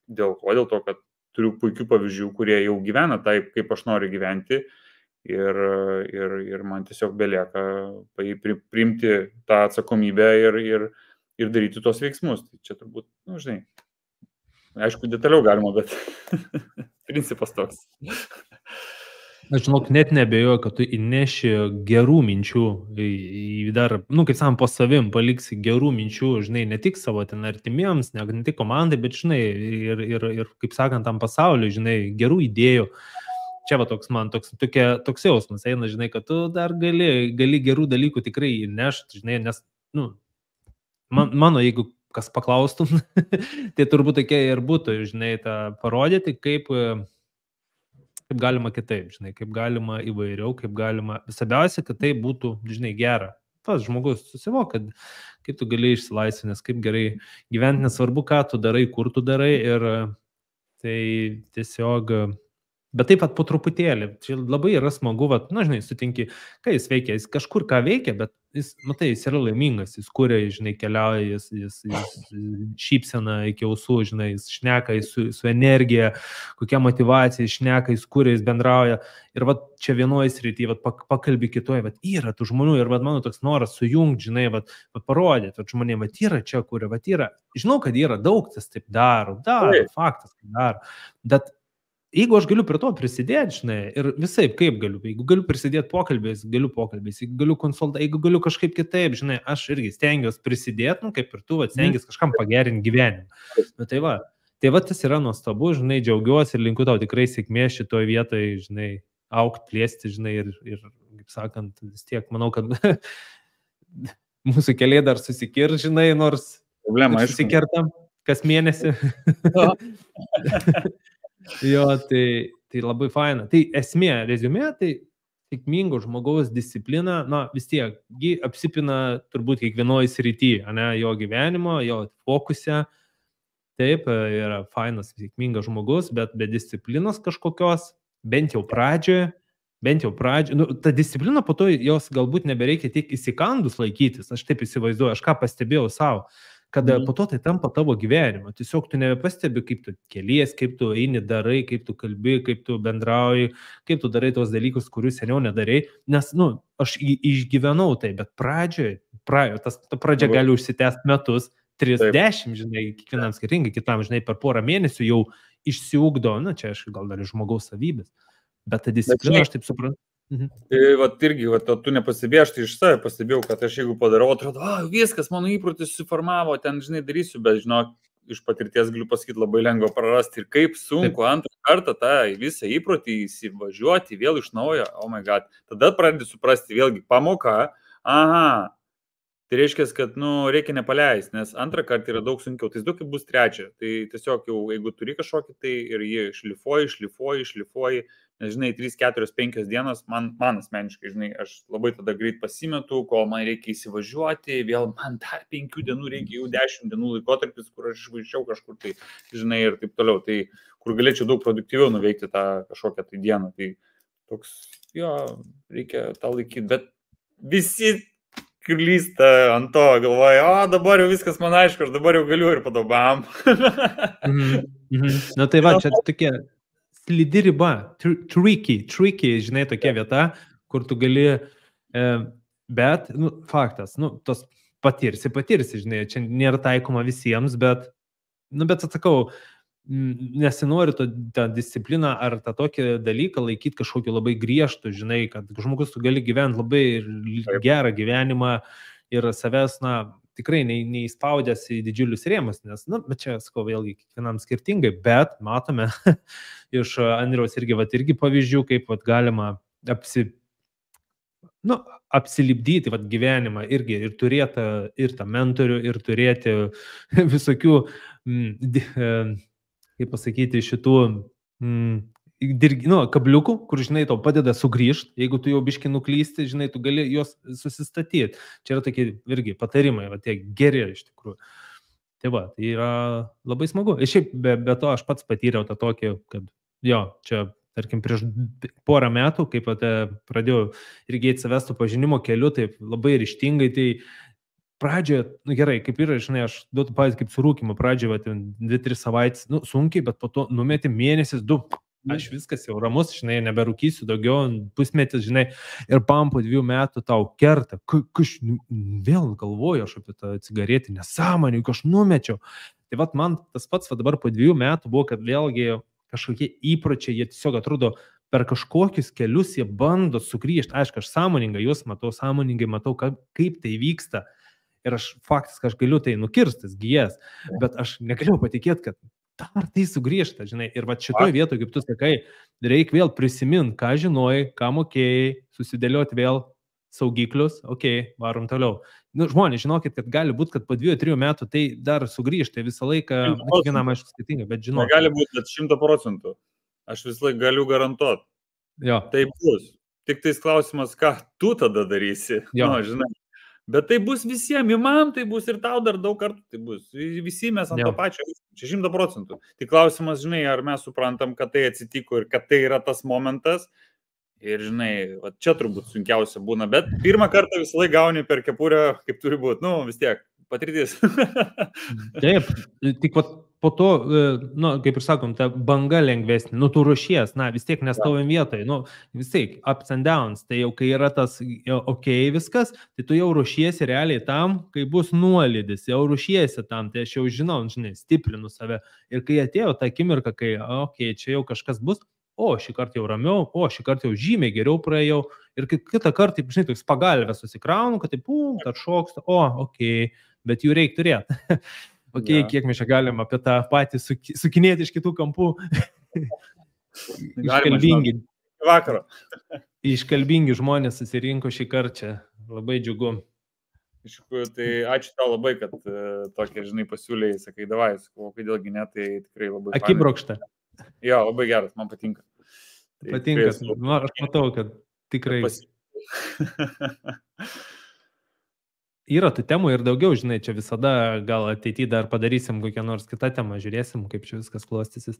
[SPEAKER 1] dėl to, kad turiu puikių pavyzdžių, kurie jau gyvena taip, kaip aš noriu gyventi ir man tiesiog belieka priimti tą atsakomybę ir daryti tos veiksmus. Tai čia turbūt, žinai, aišku, detaliau galima, bet principas toks.
[SPEAKER 2] Aš žinok, net nebejoju, kad tu įneši gerų minčių, dar, kaip sakom, po savim paliksi gerų minčių, žinai, ne tik savo ten artimiems, ne tik komandai, bet, žinai, ir kaip sakant, tam pasauliu, žinai, gerų idėjų. Čia va toks man, toks jausmas eina, žinai, kad tu dar gali gerų dalykų tikrai įnešti, žinai, nes, mano, jeigu kas paklaustum, tai turbūt tokia ir būtų, žinai, tą parodyti, kaip galima kitaip, žinai, kaip galima įvairiau, kaip galima, svarbiausia, kad tai būtų, žinai, gera. Tas žmogus susivok, kad kaip tu gali išsilaisvinęs, kaip gerai gyventi, nesvarbu, ką tu darai, kur tu darai ir tai tiesiog... Bet taip pat po truputėlį, čia labai yra smagu, žinai, sutinki, kai jis veikia, jis kažkur ką veikia, bet jis, matai, jis yra laimingas, jis kuria, žinai, keliauja, jis šypsena iki ausų, žinai, jis šneka su energija, kokia motivacija, jis šneka, jis kuria, jis bendrauja. Ir čia vienoje srityje, pakalbi kitoje, yra tų žmonių ir mano toks noras sujungti, žinai, parodyti, žmonėm, yra čia, kuria, yra. Žinau, kad yra daug, tas taip daro, faktas, kad daro, bet jeigu aš galiu prie to prisidėti, žinai, ir visai kaip galiu, jeigu galiu prisidėti pokalbės, jeigu galiu konsultuoti, jeigu galiu kažkaip kitaip, žinai, aš irgi stengiuosi prisidėti, kaip ir tu, stengiuosi kažkam pagerinti gyvenimą. Tai tas yra nuostabu, žinai, džiaugiuosi ir linkiu tau tikrai sėkmės šitoje vietoje, žinai, augti, plėsti, žinai, ir kaip sakant, vis tiek manau, kad mūsų keliai dar susikir, žinai, nors
[SPEAKER 1] Problema, aišku.
[SPEAKER 2] susikertam kas mėnesį. Jo, tai labai faina. Tai esmė, reziumė, tai sėkmingo žmogaus disciplina, na vis tiek, ji apsipina turbūt kiekvienoje srityje, ne, jo gyvenimo, jo fokuse. Taip, yra fainas, sėkmingas žmogus, bet be disciplinos kažkokios, bent jau pradžioje, nu, ta disciplina po to jos galbūt nebereikia tiek įsikandus laikytis, aš taip įsivaizduoju, aš ką pastebėjau savo, kad po to tai tampa tavo gyvenimo. Tiesiog tu nebepastebi, kaip tu kelies, kaip tu eini darai, kaip tu kalbi, kaip tu bendrauji, kaip tu darai tos dalykus, kurių seniau nedarai. Nes, nu, aš išgyvenau tai, bet ta pradžia gali užsitęsti metus, 30, žinai, kiekvienam skirtingai, kitam, žinai, per porą mėnesių jau išsiugdo, na, čia aš gal dar žmogaus savybės. Bet ta disciplina, aš taip suprantu.
[SPEAKER 1] Tai vat irgi, tu nepastebėjai, aš tai iš save pastebėjau, kad aš jeigu padarau, atrodo, viskas, mano įprotis susiformavo, ten, žinai, darysiu, bet, žinok, iš patirties galiu pasakyti, labai lengva prarasti ir kaip sunku antrą kartą tą visą įprotį įsivažiuoti vėl iš naujo, oh my god, tada pradedi suprasti vėlgi pamoka, tai reiškia, kad, nu, reikia nepaleisti, nes antrą kartą yra daug sunkiau, tai daug kaip bus trečią, tai tiesiog jau, jeigu turi kažkokį, tai ir jį šlifuoji, nes, žinai, 3, 4, 5 dienas, man asmeniškai, žinai, aš labai tada greit pasimetu, kol man reikia įsivažiuoti, vėl man dar 5 dienų reikia, jau 10 dienų laikotarpis, kur aš išvažiavau kažkur, tai, žinai, ir taip toliau, tai kur galėčiau daug produktyviau nuveikti tą kažkokią tai dieną, tai toks, jo, reikia tą laikyti, bet visi klysta ant to, galvoja, dabar jau viskas man aišku, aš dabar jau galiu ir padobam.
[SPEAKER 2] Na tai va, čia tokie slidi riba, tricky, žinai, tokia vieta, kur tu gali, bet, nu, faktas, nu, tos patirsi, žinai, čia nėra taikoma visiems, bet atsakau, nesinori tą discipliną ar tą tokį dalyką laikyti kažkokį labai griežtų, žinai, kad žmogus tu gali gyventi labai gerą gyvenimą ir savęs, na, tikrai neįspaudęs į didžiulius rėmus, nes, nu, bet čia, sakau, vėlgi kiekvienam skirtingai, bet matome iš Andriaus irgi pavyzdžių, kaip galima apsilipdyti gyvenimą irgi ir turėti ir tą mentorių, ir turėti visokių, kaip pasakyti, šitų kabliukų, kur, žinai, tau padeda sugrįžti, jeigu tu jau biškai nuklysti, žinai, tu gali juos susistatyti. Čia yra tokie irgi patarimai, tie geri iš tikrųjų. Tai va, tai yra labai smagu. Ir šiaip be to aš pats patyriau tą tokį, kad jo, čia, tarkim, prieš porą metų, kaip pradėjau irgi eiti savęs tų pažinimo keliu, taip labai ryžtingai, tai pradžioje, nu gerai, kaip yra, žinai, aš duotų pavyzdį kaip su rūkymu, pradžioje 2-3 savaitės, nu sunkiai, bet po to numetė mėnesis, 2, aš viskas jau ramus, žinai, neberūkysiu daugiau, pusmetis, žinai, ir po 2 metų tau kerta, vėl galvoju aš apie tą cigaretį, nesąmonį, aš numečiau. Tai vat man tas pats dabar po 2 metų buvo, kad vėlgi kažkokie įpročiai, jie tiesiog atrodo, per kažkokius kelius jie bando sugrįžti. Aišku, aš sąmoningai juos matau, kaip tai vyksta. Ir aš faktiškai aš galiu tai nukirstas gijas, bet aš negaliu patikėti, kad dar tai sugrįžta, žinai. Ir va šitoje vietoje, kaip tu sakai, reikia vėl prisiminti, ką žinojai, ką mokėjai, susidėlioti vėl saugiklius, varom toliau. Nu, žmonės, žinokit, kad gali būti, kad po 2-3 metų tai dar sugrįžta, visą laiką, kiekvienam aišku skirtingai, bet žinokit.
[SPEAKER 1] Gali būti, bet 100%. Aš vis laik galiu garantuoti.
[SPEAKER 2] Jo.
[SPEAKER 1] Tai bus. Tik tais klausimas, ką tu tada darysi.
[SPEAKER 2] Jo.
[SPEAKER 1] Nu, žinai. Bet tai bus visiems, man tai bus ir tau dar daug kartų tai bus. Visi mes ant to pačio, čia 100%. Tai klausimas, žinai, ar mes suprantam, kad tai atsitiko ir kad tai yra tas momentas. Ir, žinai, va, čia turbūt sunkiausia būna, bet pirmą kartą visą laiką gauni per kepurę, kaip turi būti. Nu, vis tiek, patirtis.
[SPEAKER 2] Taip, tik po to, nu, kaip ir sakom, ta banga lengvesnė, nu, tu ruošies, na, vis tiek nestovim vietoje, nu, vis tiek, ups and downs, tai jau kai yra tas, viskas, tai tu jau ruošiesi realiai tam, kai bus nuolydis, jau ruošiesi tam, tai aš jau žinau, žinai, stiprinu save. Ir kai atėjo ta akimirka, kai, čia jau kažkas bus, šį kartą jau ramiau, šį kartą jau žymiai geriau praėjau, ir kai kitą kartą, žinai, toks pagalvę susikraunu, kad tai atšoksta, bet jų reikia turėti. Kiek mes čia galim apie tą patį sukinėti iš kitų kampų.
[SPEAKER 1] Iškalbingi. Vakaro.
[SPEAKER 2] iškalbingi žmonės susirinko šį kartą. Labai džiugu.
[SPEAKER 1] Iš tikrųjų, tai ačiū tau labai, kad tokie, žinai, pasiūlėjai, sakai, davai, sakau, kodėlgi ne, tai tikrai labai
[SPEAKER 2] Akibrokšta.
[SPEAKER 1] Jo, labai geras, man patinka.
[SPEAKER 2] Tai patinka, aš matau, kad tikrai. Yra tų temų ir daugiau, žinai, čia visada gal ateityje dar padarysim kokią nors kitą temą, žiūrėsim, kaip čia viskas klostysis.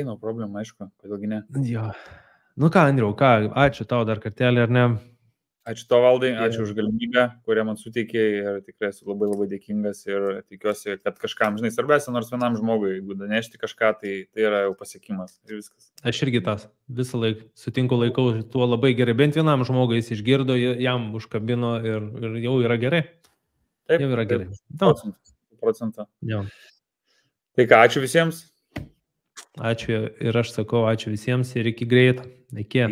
[SPEAKER 1] No problem, aišku, kodėlgi ne.
[SPEAKER 2] Jo. Nu ką, Andriau, ačiū tau dar kartelį, ar ne?
[SPEAKER 1] Ačiū tau, Valdai, ačiū už galimybę, kurią man suteikė ir tikrai esu labai labai dėkingas ir tikiuosi, kad kažkam, žinai, svarbiausia, nors vienam žmogui, jeigu danešti kažką, tai yra jau pasiekimas ir viskas.
[SPEAKER 2] Aš irgi tas visą laiką sutinku, laikau tuo labai gerai, bent vienam žmogui jis išgirdo, jam užkabino ir jau yra gerai.
[SPEAKER 1] Taip,
[SPEAKER 2] jau yra gerai.
[SPEAKER 1] 100%.
[SPEAKER 2] Jo.
[SPEAKER 1] Tai ką, ačiū visiems.
[SPEAKER 2] Ačiū ir aš sakau, ačiū visiems ir iki greito. Iki.